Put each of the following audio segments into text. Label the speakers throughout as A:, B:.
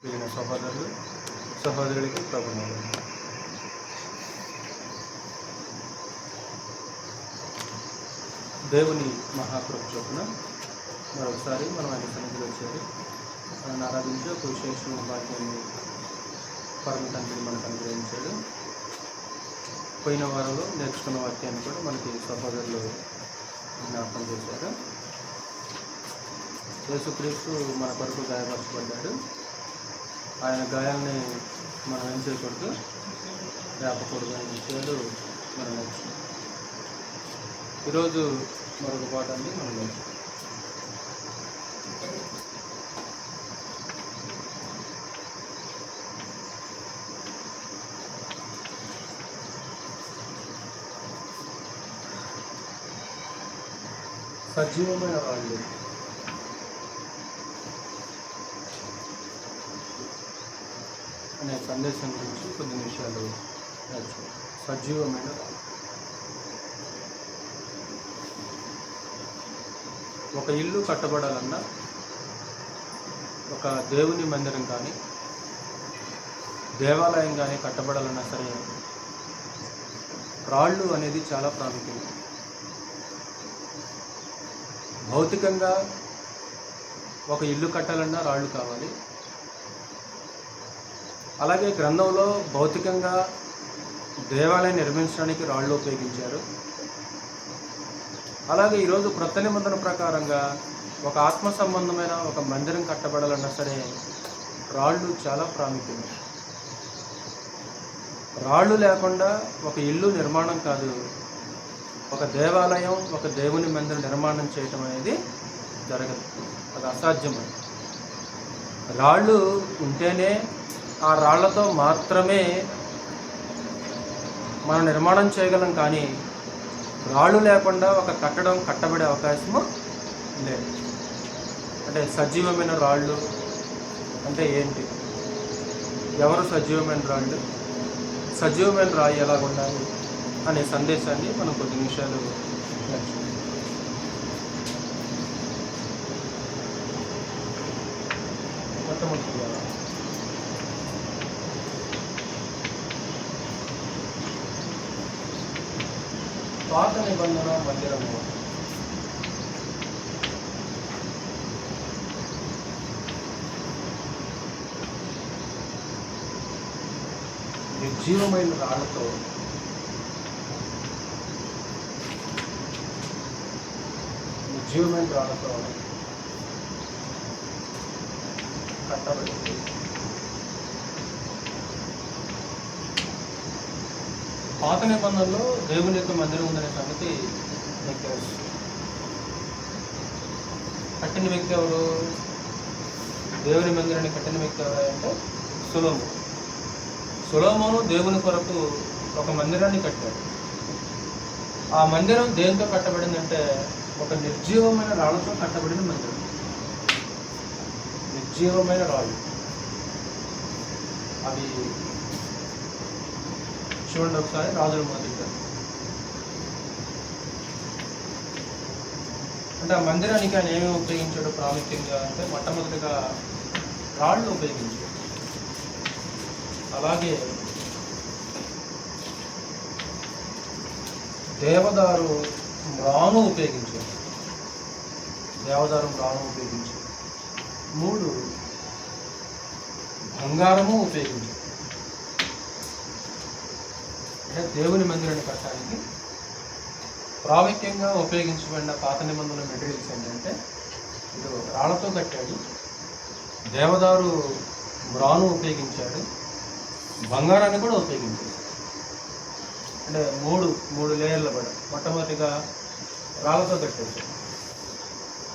A: ప్రియమైన సహోదరులు సహోదరులకి ప్రభువులు, దేవుని మహాకృప చొప్పున మరొకసారి మనం ఆయన సన్నిధిలో వచ్చేది మనల్ని ఆరాధించి ఒక విశేషమైన వాక్యాన్ని పరమ తండ్రి మనకు అనుగ్రహించాడు. పోయిన వారంలో నేర్చుకున్న వాక్యాన్ని కూడా మనకి సహోదరులు జ్ఞాపకం చేశారు. యేసుక్రీస్తు మన కొరకు గాయపరచబడ్డాడు. ఆయన గాయాలని మనం ఏం చేయకూడదు, రేపకూడదు అనే విషయాలు మనం నేర్చుకున్నాం. ఈరోజు మరొక పాఠాన్ని మనం నేర్చుకున్నాం. సజీవమైన రాళ్ళు అనే సందేశం గురించి కొన్ని విషయాలు నేర్చుకున్నాం. సజీవమైన రాళ్ళు. ఒక ఇల్లు కట్టబడాలన్నా, ఒక దేవుని మందిరం కానీ దేవాలయం కానీ కట్టబడాలన్నా సరే రాళ్ళు అనేది చాలా ప్రాముఖ్యం. భౌతికంగా ఒక ఇల్లు కట్టాలన్నా రాళ్ళు కావాలి. అలాగే గ్రంథంలో భౌతికంగా దేవాలయం నిర్మించడానికి రాళ్ళు ఉపయోగించారు. అలాగే ఈరోజు క్రొత్త నిబంధన ప్రకారంగా ఒక ఆత్మ సంబంధమైన ఒక మందిరం కట్టబడాలన్నా సరే రాళ్ళు చాలా ప్రాముఖ్యం. రాళ్ళు లేకుండా ఒక ఇల్లు నిర్మాణం కాదు, ఒక దేవాలయం, ఒక దేవుని మందిరం నిర్మాణం చేయటం అనేది జరగదు. అది అసాధ్యమే. రాళ్ళు ఉంటేనే, ఆ రాళ్లతో మాత్రమే మనం నిర్మాణం చేయగలం. కానీ రాళ్ళు లేకుండా ఒక కట్టడం కట్టబడే అవకాశము లేదు. అంటే సజీవమైన రాళ్ళు అంటే ఏంటి? ఎవరు సజీవమైన రాళ్ళు? సజీవమైన రాయి ఎలా ఉండాలి అనే సందేశాన్ని మనం కొద్ది నిమిషాలు నేర్చుకుందాం. మొట్టమొదటిగా పాత నిబంధన మందిరము నిర్జీవమైన రాళ్లతో కట్టబడింది. పాత నిబంధనలో దేవుని యొక్క మందిరం ఉందనే సంగతి మీకు తెలుసు. కట్టిన వ్యక్తి ఎవరు? దేవుని మందిరాన్ని కట్టిన వ్యక్తి ఎవరు అంటే సొలొమోను దేవుని కొరకు ఒక మందిరాన్ని కట్టాడు. ఆ మందిరం దేంతో కట్టబడిందంటే ఒక నిర్జీవమైన రాళ్ళతో కట్టబడిన మందిరం. నిర్జీవమైన రాళ్ళు అవి చూడండి ఒకసారి. రాజుల మొదటి అంటే ఆ మందిరానికి ఆయన ఏమేమి ఉపయోగించాడు ప్రాముఖ్యంగా అంటే మొట్టమొదటిగా రాళ్ళు ఉపయోగించాడు. అలాగే దేవదారు మ్రాను ఉపయోగించాడు. 3 బంగారము ఉపయోగించాడు. అంటే దేవుని మందిరాన్ని కట్టడానికి ప్రాముఖ్యంగా ఉపయోగించబడిన పాత నిబంధనల మెటీరియల్స్ ఏంటంటే ఇది రాళ్లతో కట్టాడు, దేవదారు మ్రాను ఉపయోగించాడు, బంగారాన్ని కూడా ఉపయోగించాడు. అంటే మూడు లేయర్ల పడ. మొట్టమొదటిగా రాళ్లతో కట్టేశాడు.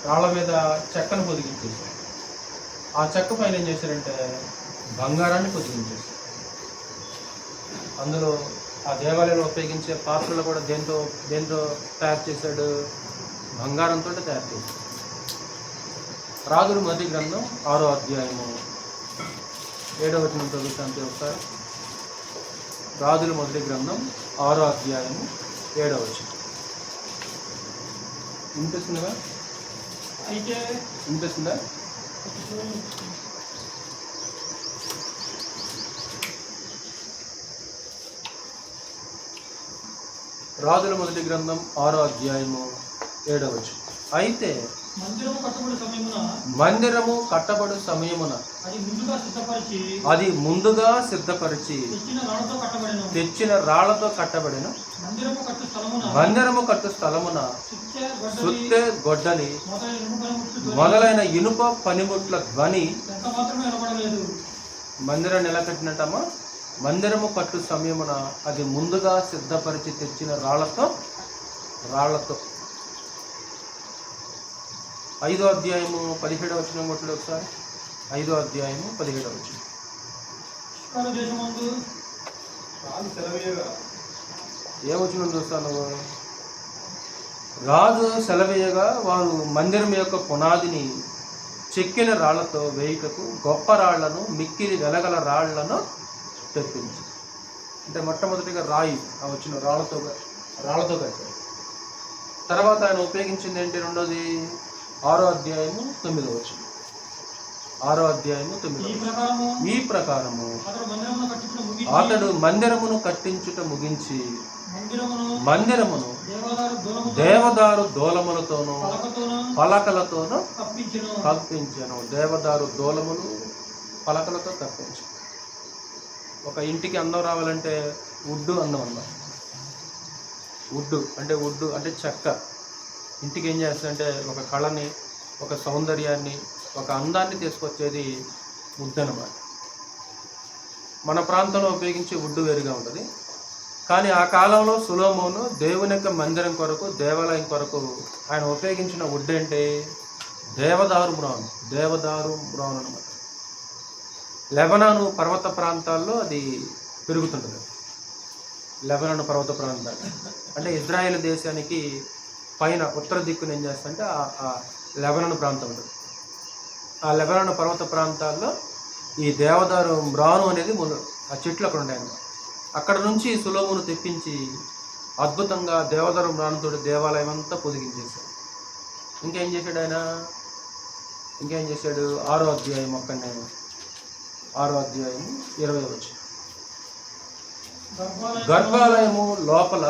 A: రాళ్ల మీద చెక్కను పొదిగించేశాడు. ఆ చెక్క పైన ఏం చేశారంటే బంగారాన్ని పొదిగించేశాడు. అందులో ఆ దేవాలయంలో ఉపయోగించే పాత్రలు కూడా దేంతో తయారు చేశాడు? బంగారంతో తయారు చేశాడు. రాజుల మొదటి గ్రంథం 6వ అధ్యాయము 7వ వచనం చదువుతాంటే ఒకసారి. రాజుల మొదటి గ్రంథం 6వ అధ్యాయము 7వ వచనం. వినిపిస్తుందా? వినిపిస్తుందా? రాజుల మొదటి గ్రంథం 6వ అధ్యాయము 7వ వచనం. అయితే మందిరము కట్టబడు సమయమున అది ముందుగా సిద్ధపరిచి తెచ్చిన రాళ్లతో కట్టబడిన మందిరము కట్టు స్థలమున సుత్తె గొడ్డలి మొదలైన ఇనుప పనిముట్ల ధ్వని మందిరాన్ని ఎలా కట్టినట్టమ్మా? మందిరము కట్టు సమయమున అది ముందుగా సిద్ధపరిచి తెచ్చిన రాళ్లతో 5వ అధ్యాయము 17వ వచనం కొట్టండి ఒకసారి. 5వ అధ్యాయము 17వ వచనం. ఏ వచనం చూస్తాను? రాజు సెలవేయగా వారు మందిరం యొక్క పునాదిని చెక్కిన రాళ్లతో వేయుటకు గొప్ప రాళ్లను మిక్కిలి వెలగల రాళ్లను తెప్పించి. అంటే మొట్టమొదటిగా రాయి ఆ వచ్చిన రాళ్లతో కట్టారు. తర్వాత ఆయన ఉపయోగించింది ఏంటి? రెండోది 6వ అధ్యాయము 9వ వచనం. 6వ అధ్యాయము 9వ. ఈ ప్రకారము అతడు మందిరమును కట్టించుట ముగించి మందిరమును దేవదారు దూలములతోనూ పలకలతోనూ కప్పించెను. దేవదారు దూలములు పలకలతో కప్పించు. ఒక ఇంటికి అందం రావాలంటే వుడ్డు అందం అన్నారు. వుడ్డు అంటే చెక్క. ఇంటికి ఏం చేస్తుందంటే ఒక కళని, ఒక సౌందర్యాన్ని, ఒక అందాన్ని తీసుకొచ్చేది వుడ్ అన్నమాట. మన ప్రాంతంలో ఉపయోగించే వుడ్డు వేరుగా ఉంటుంది. కానీ ఆ కాలంలో సొలొమోను దేవుని యొక్క మందిరం కొరకు, దేవాలయం కొరకు ఆయన ఉపయోగించిన వుడ్ అంటే దేవదారు బ్రౌన్ అన్నమాట. లెబనాను పర్వత ప్రాంతాల్లో అది పెరుగుతుంటుంది. లెబనాను పర్వత ప్రాంతాలు అంటే ఇజ్రాయెల్ దేశానికి పైన ఉత్తర దిక్కున ఏం చేస్తుంటే ఆ లెబనాను ప్రాంతం ఉంటుంది. ఆ లెబనాను పర్వత ప్రాంతాల్లో ఈ దేవదారు బ్రాను అనేది ఆ చెట్లు అక్కడ ఉంటాయన్నమాట. అక్కడ నుంచి సొలొమోను తెప్పించి అద్భుతంగా దేవదారు బ్రానుతో దేవాలయం అంతా పొదిగించేశాడు. ఇంకేం చేశాడు 6వ అధ్యాయం 6వ అధ్యాయం 20వ వచనం. గర్భాలయము లోపల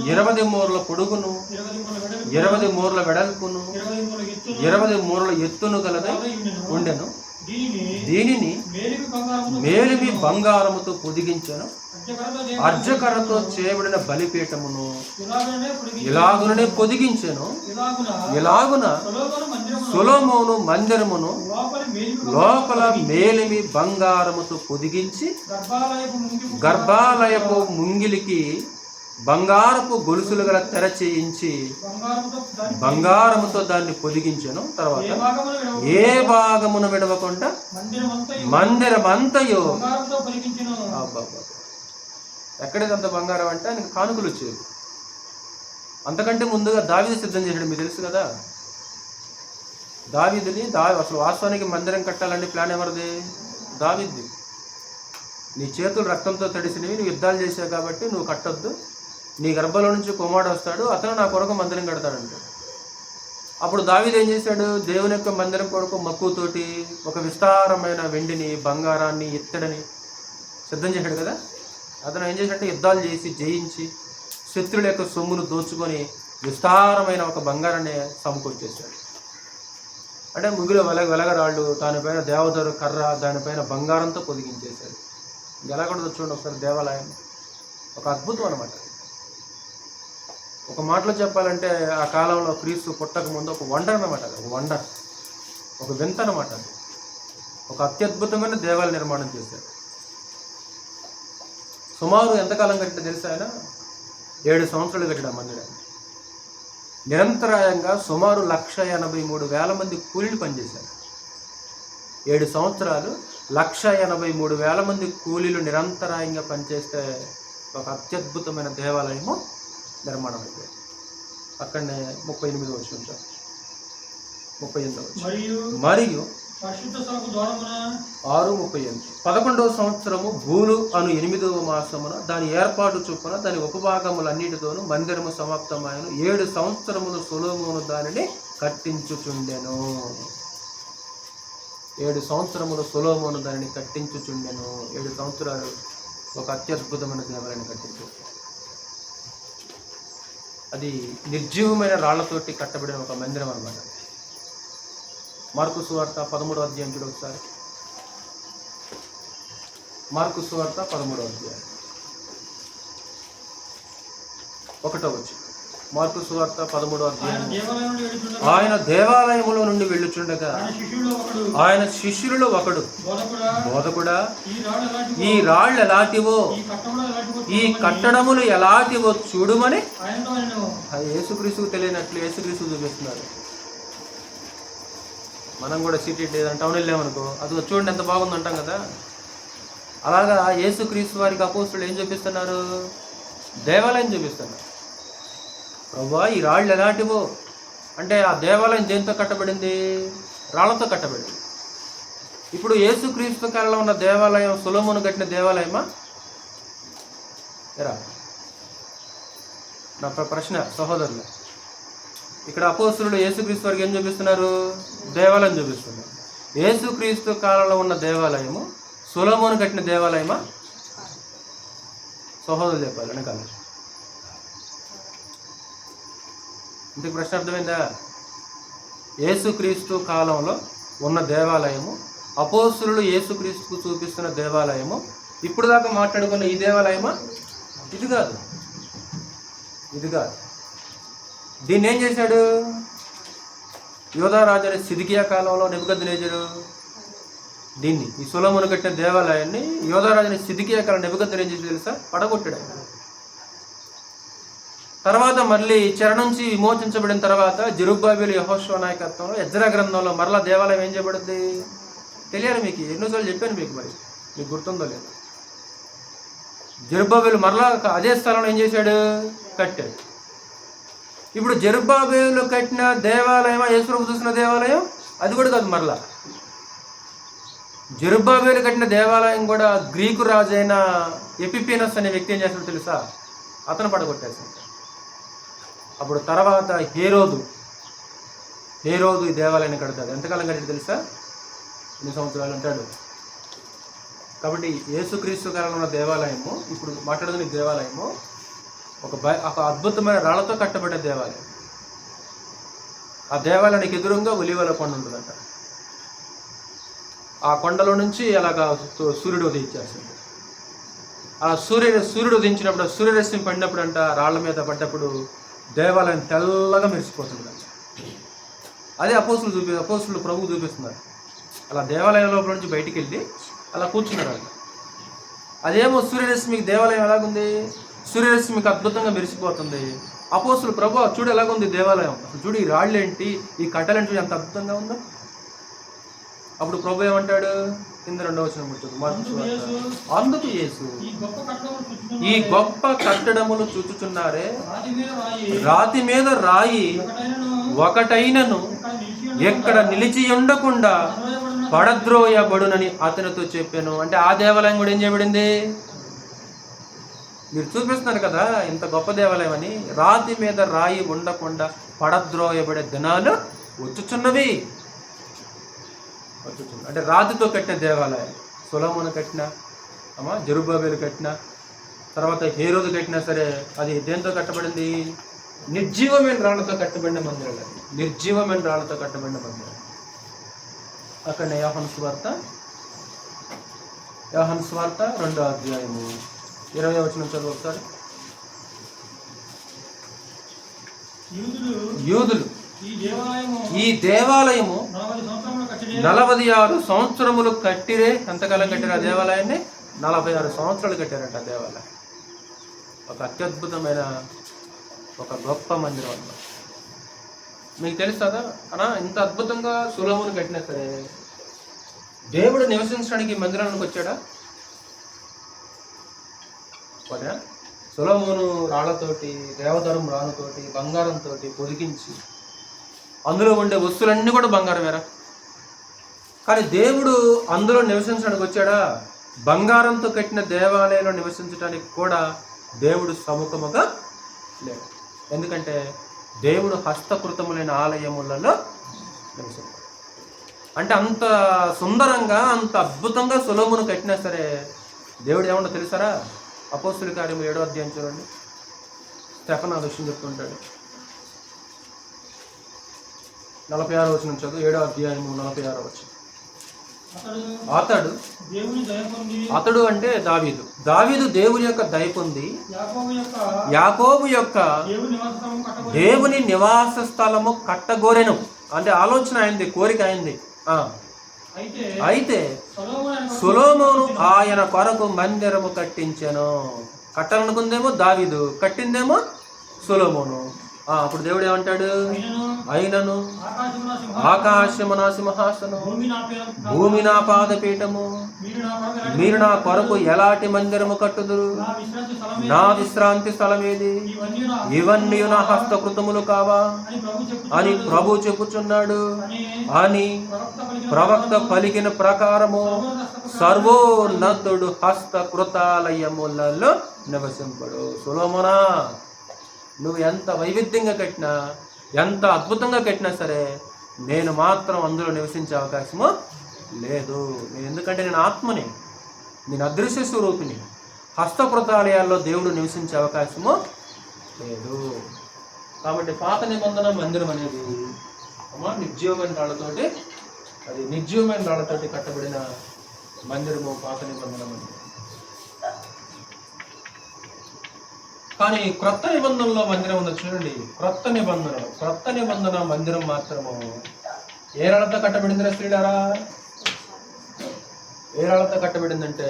A: 20 మూరల పొడుగును 20 మూరల వెడల్పును 20 మూరల ఎత్తును గలదై ఉండెను. దీనిని మేలిమి బంగారముతో పొదిగించెను. అర్జకరతో చేయబడిన బలిపీఠమును ఇలాగుననే పొదిగించెను. ఇలాగున సొలొమోను మందిరమును లోపల మేలిమి బంగారముతో పొదిగించి గర్భాలయపు ముంగిలికి బంగారపు గొలుసులు గల తెర చేయించి బంగారముతో దాన్ని పొదిగించెను. తర్వాత ఏ భాగమును విడవకుండా మందిరమంతయు. ఎక్కడిదంత బంగారం అంటే ఆయనకు కానుకలు వచ్చేవి. అంతకంటే ముందుగా దావీదు సిద్ధం చేశాడు, మీకు తెలుసు కదా. అసలు వాస్తవానికి మందిరం కట్టాలంటే ప్లాన్ ఎవరిది? దావీదుది. నీ చేతులు రక్తంతో తడిసినవి, నువ్వు యుద్ధాలు చేసావు కాబట్టి నువ్వు కట్టొద్దు, నీ గర్భంలో నుంచి కుమారుడు వస్తాడు, అతను నా కొరకు మందిరం కడతాడంట. అప్పుడు దావీదు ఏం చేశాడు? దేవుని యొక్క మందిరం కొరకు మక్కువతోటి ఒక విస్తారమైన వెండిని, బంగారాన్ని, ఇత్తడిని సిద్ధం చేశాడు కదా. అతను ఏం చేశాడంటే యుద్ధాలు చేసి జయించి శత్రుల యొక్క సొమ్మును దోచుకొని విస్తారమైన ఒక బంగారాన్ని సమకూర్చేశాడు. అంటే ముగ్గురు వెలగరాళ్ళు, దానిపైన దేవదారు కర్ర, దానిపైన బంగారంతో పొదిగించేశాడు. ఎలా కూడా చూడండి ఒకసారి దేవాలయం. ఒక అద్భుతం అనమాట. ఒక మాటలో చెప్పాలంటే ఆ కాలంలో క్రీస్తు పుట్టక ముందు ఒక వండర్ అనమాట. ఒక వింత అనమాట. ఒక అత్యద్భుతమైన దేవాలయ నిర్మాణం చేశాడు. సుమారు ఎంతకాలం కట్టిన తెలుసా? ఆయన 7 సంవత్సరాలు కట్టిన మందిరాన్ని. నిరంతరాయంగా సుమారు 1,83,000 మంది కూలీలు పనిచేశారు. 7 సంవత్సరాలు 1,83,000 మంది కూలీలు నిరంతరాయంగా పనిచేస్తే ఒక అత్యద్భుతమైన దేవాలయము నిర్మాణం అయిపోయింది. అక్కడనే 38వ వచనం 38వ వచనం. మరియు 6:38 11వ సంవత్సరము బూలు అను 8వ మాసమున దాని ఏర్పాటు చొప్పున దాని ఉపభాగములన్నిటితోనూ మందిరము సమాప్తమైన 7 సంవత్సరములు సొలొమోను దానిని కట్టించుచుండెను. 7 సంవత్సరములు సొలొమోను దానిని కట్టించుచుండెను. 7 సంవత్సరాలు ఒక అత్యద్భుతమైన దేవాలయాన్ని కట్టించారు. అది నిర్జీవమైన రాళ్లతోటి కట్టబడిన ఒక మందిరం అన్నమాట. మార్కు సువార్త 13వ అధ్యాయం చూడు ఒకసారి. మార్కు సువార్త 13వ అధ్యాయం 1వ వచనం. మార్కు సువార్త 13వ అధ్యాయం. ఆయన దేవాలయములో నుండి వెళ్ళుచుండగా ఆయన శిష్యులలో ఒకడు, బోధకుడా, ఈ రాళ్ళు ఎలాంటివో, ఈ కట్టడములు ఎలాంటివో చూడుమని యేసుక్రీస్తుకు తెలియనట్లు యేసుక్రీస్తు చూపిస్తున్నారు. మనం కూడా సిటీ లేదంటే టౌన్ వెళ్ళామనుకో, అది చూడండి ఎంత బాగుంది అంటాం కదా. అలాగా యేసుక్రీస్తు వారికి అపోస్తులు ఏం చూపిస్తున్నారు? దేవాలయం చూపిస్తున్నారు. ప్రభువా, ఈ రాళ్ళు ఎలాంటివో అంటే ఆ దేవాలయం దేంతో కట్టబడింది? రాళ్లతో కట్టబడింది. ఇప్పుడు యేసుక్రీస్తు కాలంలో ఉన్న దేవాలయం సొలొమోను కట్టిన దేవాలయమా? ఎరా నా ప్రశ్న సహోదరులు. ఇక్కడ అపోస్తులు యేసుక్రీస్తు వారికి ఏం చూపిస్తున్నారు? దేవాలయం చూపిస్తున్నారు. యేసుక్రీస్తు కాలంలో ఉన్న దేవాలయము సొలొమోను కట్టిన దేవాలయమా? సహోదరులు చెప్పాలి వెనకాల. ఇంతకు ప్రశ్న అర్థమైందా? యేసుక్రీస్తు కాలంలో ఉన్న దేవాలయము, అపోస్తులు యేసుక్రీస్తుకు చూపిస్తున్న దేవాలయము, ఇప్పుడు దాకా మాట్లాడుకున్న ఈ దేవాలయమా? ఇది కాదు, ఇది కాదు. దీన్ని ఏం చేశాడు? యోధారాజు అనే సిద్కియా కాలంలో నెబుకద్నెజరు దీన్ని, ఈ సొలొమోను కట్టిన దేవాలయాన్ని యోధారాజు అనే సిద్కియా కాలం నెబుకద్నెజరు ఏం చేసి తెలుసా? పడగొట్టాడు. తర్వాత మళ్ళీ చెర నుంచి విమోచించబడిన తర్వాత జెరుబ్బాబెలు యెహోషువ నాయకత్వంలో ఎజ్రా గ్రంథంలో మరలా దేవాలయం ఏం చేయబడుద్ది? తెలియాలి మీకు, ఎన్నోసార్లు చెప్పాను మీకు, మరి మీకు గుర్తుందో లేదు. జెరుబ్బాబెలు మరలా అదే స్థలంలో ఏం చేశాడు? కట్టాడు. ఇప్పుడు జెరుబ్బాబెలు కట్టిన దేవాలయమా యేసుప్రభు చూసిన దేవాలయం? అది కూడా కాదు. మరలా జెరుబ్బాబెలు కట్టిన దేవాలయం కూడా గ్రీకు రాజు అయిన ఎపిఫెనస్ అనే వ్యక్తి ఏం చేస్తాడో తెలుసా? అతను పడగొట్టేశాడు. అప్పుడు తర్వాత హేరోదు ఈ దేవాలయాన్ని కడతాడు. ఎంతకాలం కట్టాడు తెలుసా? 2 సంవత్సరాలు అంటాడు. కాబట్టి యేసుక్రీస్తు కాలంలో ఉన్న దేవాలయము, ఇప్పుడు మాట్లాడుతున్న దేవాలయము ఒక అద్భుతమైన రాళ్లతో కట్టబడ్డ దేవాలయం. ఆ దేవాలయానికి ఎదురుగా ఒలీవల కొండ ఉంటుందంట. ఆ కొండలో నుంచి అలాగా సూర్యుడు ఉదయించేస్తుంది. ఆ సూర్యుడు ఉదయించినప్పుడు, సూర్యరశ్మి పడినప్పుడు అంట, రాళ్ల మీద పడ్డప్పుడు దేవాలయం తెల్లగా మెరిసిపోతుంది. అదే అపోస్తులు ప్రభువు చూపిస్తున్నారు. అలా దేవాలయం లోపల నుంచి బయటికి వెళ్ళి అలా కూర్చున్నారు వాళ్ళు. అదేమో సూర్యరశ్మికి దేవాలయం ఎలాగుంది? సూర్యరశ్మికి అద్భుతంగా మెరిసిపోతుంది. అపోస్తులు ప్రభు చూడు ఎలాగుంది దేవాలయం, అసలు చూడు ఈ రాళ్ళు ఏంటి, ఈ కట్టెలు చూడు ఎంత అద్భుతంగా ఉందో. అప్పుడు ప్రభు ఏమంటాడు? కింద 2వ వచనం ముట్టుకు, అందుకు యేసు ఈ గొప్ప కట్టడములు చూచుచున్నారే, రాతి మీద రాయి ఒకటైనను ఎక్కడ నిలిచి ఉండకుండా పడద్రోయబడునని అతనితో చెప్పాను. అంటే ఆ దేవాలయం కూడా ఏం చేయబడింది? మీరు చూపిస్తున్నారు కదా ఇంత గొప్ప దేవాలయం అని. రాతి మీద రాయి ఉండకుండా పడద్రోయబడే దినాలు వచ్చుచున్నవి. అంటే రాతితో కట్టిన దేవాలయం సొలొమోను కట్టిన, జెరుబ్బాబెలు కట్టిన, తర్వాత హేరోదు కట్టినా సరే అది దేంతో కట్టబడింది? నిర్జీవమైన రాళ్లతో కట్టబడిన మందిరం. అది నిర్జీవమైన రాళ్లతో కట్టబడిన మందిరం. అక్కడ యోహాను సువార్త 2వ అధ్యాయము 20వ వచనం చదువు ఒకసారి. యూదులు ఈ దేవాలయము 46 సంవత్సరములు కట్టిరే. ఎంతకాలం కట్టారు ఆ దేవాలయాన్ని? 46 సంవత్సరాలు కట్టారంట ఆ దేవాలయం. ఒక అత్యద్భుతమైన ఒక గొప్ప మందిరం అన్నమాట. మీకు తెలుసు కదా అనా, ఇంత అద్భుతంగా సొలొమోను కట్టినా సరే దేవుడు నివసించడానికి మందిరానికి వచ్చాడా? సొలొమోను రాళ్లతోటి, దేవదారం రాళ్ళతోటి, బంగారంతో పొదిగించి అందులో ఉండే వస్తువులన్నీ కూడా బంగారమేరా. కానీ దేవుడు అందులో నివసించడానికి వచ్చాడా? బంగారంతో కట్టిన దేవాలయంలో నివసించడానికి కూడా దేవుడు సముఖముగా లేడు. ఎందుకంటే దేవుడు హస్తకృతములైన ఆలయములలో నివసించాడు. అంటే అంత సుందరంగా, అంత అద్భుతంగా సొలొమోను కట్టినా సరే దేవుడు ఏమన్నా తెలుసారా? అపోస్తుల కార్యము 7వ అధ్యాయం చూడండి. స్టెఫన్ ఆ విషయం చెప్తుంటాడు. 46వ వచనం చదువు, 7వ అధ్యాయము 46వ వచనం. అతడు అంటే దావీదు దేవుని యొక్క దయ పొంది యాకోబు యొక్క దేవుని నివాస స్థలము కట్టగోరెను. అంటే ఆలోచన అయింది, కోరిక అయింది. అయితే సొలొమోను ఆయన కొరకు మందిరము కట్టించెను. కట్టాలనుకుందేమో దావీదు, కట్టిందేమో సొలొమోను. అప్పుడు దేవుడు ఏమంటాడు? అయినను ఆకాశము నా సింహాసనం, భూమి నా పాదపీఠము, మీరు నా కొరకు ఎలాంటి మందిరము కట్టుదురు? నా విశ్రాంతి స్థలం ఏది? ఇవన్నీ నా హస్తకృతములు కావా అని ప్రభు చెప్పుచున్నాడు అని ప్రవక్త పలికిన ప్రకారము సర్వోన్నతుడు హస్తకృతాలయములలో నివసింపడు. సొలొమోనా, నువ్వు ఎంత వైవిధ్యంగా కట్టినా, ఎంత అద్భుతంగా కట్టినా సరే నేను మాత్రం అందులో నివసించే అవకాశము లేదు. ఎందుకంటే నేను ఆత్మని, నేను అదృశ్య స్వరూపిని. హస్తకృతాలయాల్లో దేవుడు నివసించే అవకాశము లేదు. కాబట్టి పాత నిబంధన మందిరం అనేది నిర్జీవమైన రాళ్లతోటి, అది నిర్జీవమైన రాళ్లతోటి కట్టబడిన మందిరము పాత నిబంధన మందిరం. కానీ క్రొత్త నిబంధనలో మందిరం ఉందో చూడండి. క్రొత్త నిబంధన మందిరం మాత్రము ఏ రాళ్లతో కట్టబడిందిరా శ్రీడారా? ఏ రాళ్లతో కట్టబడిందంటే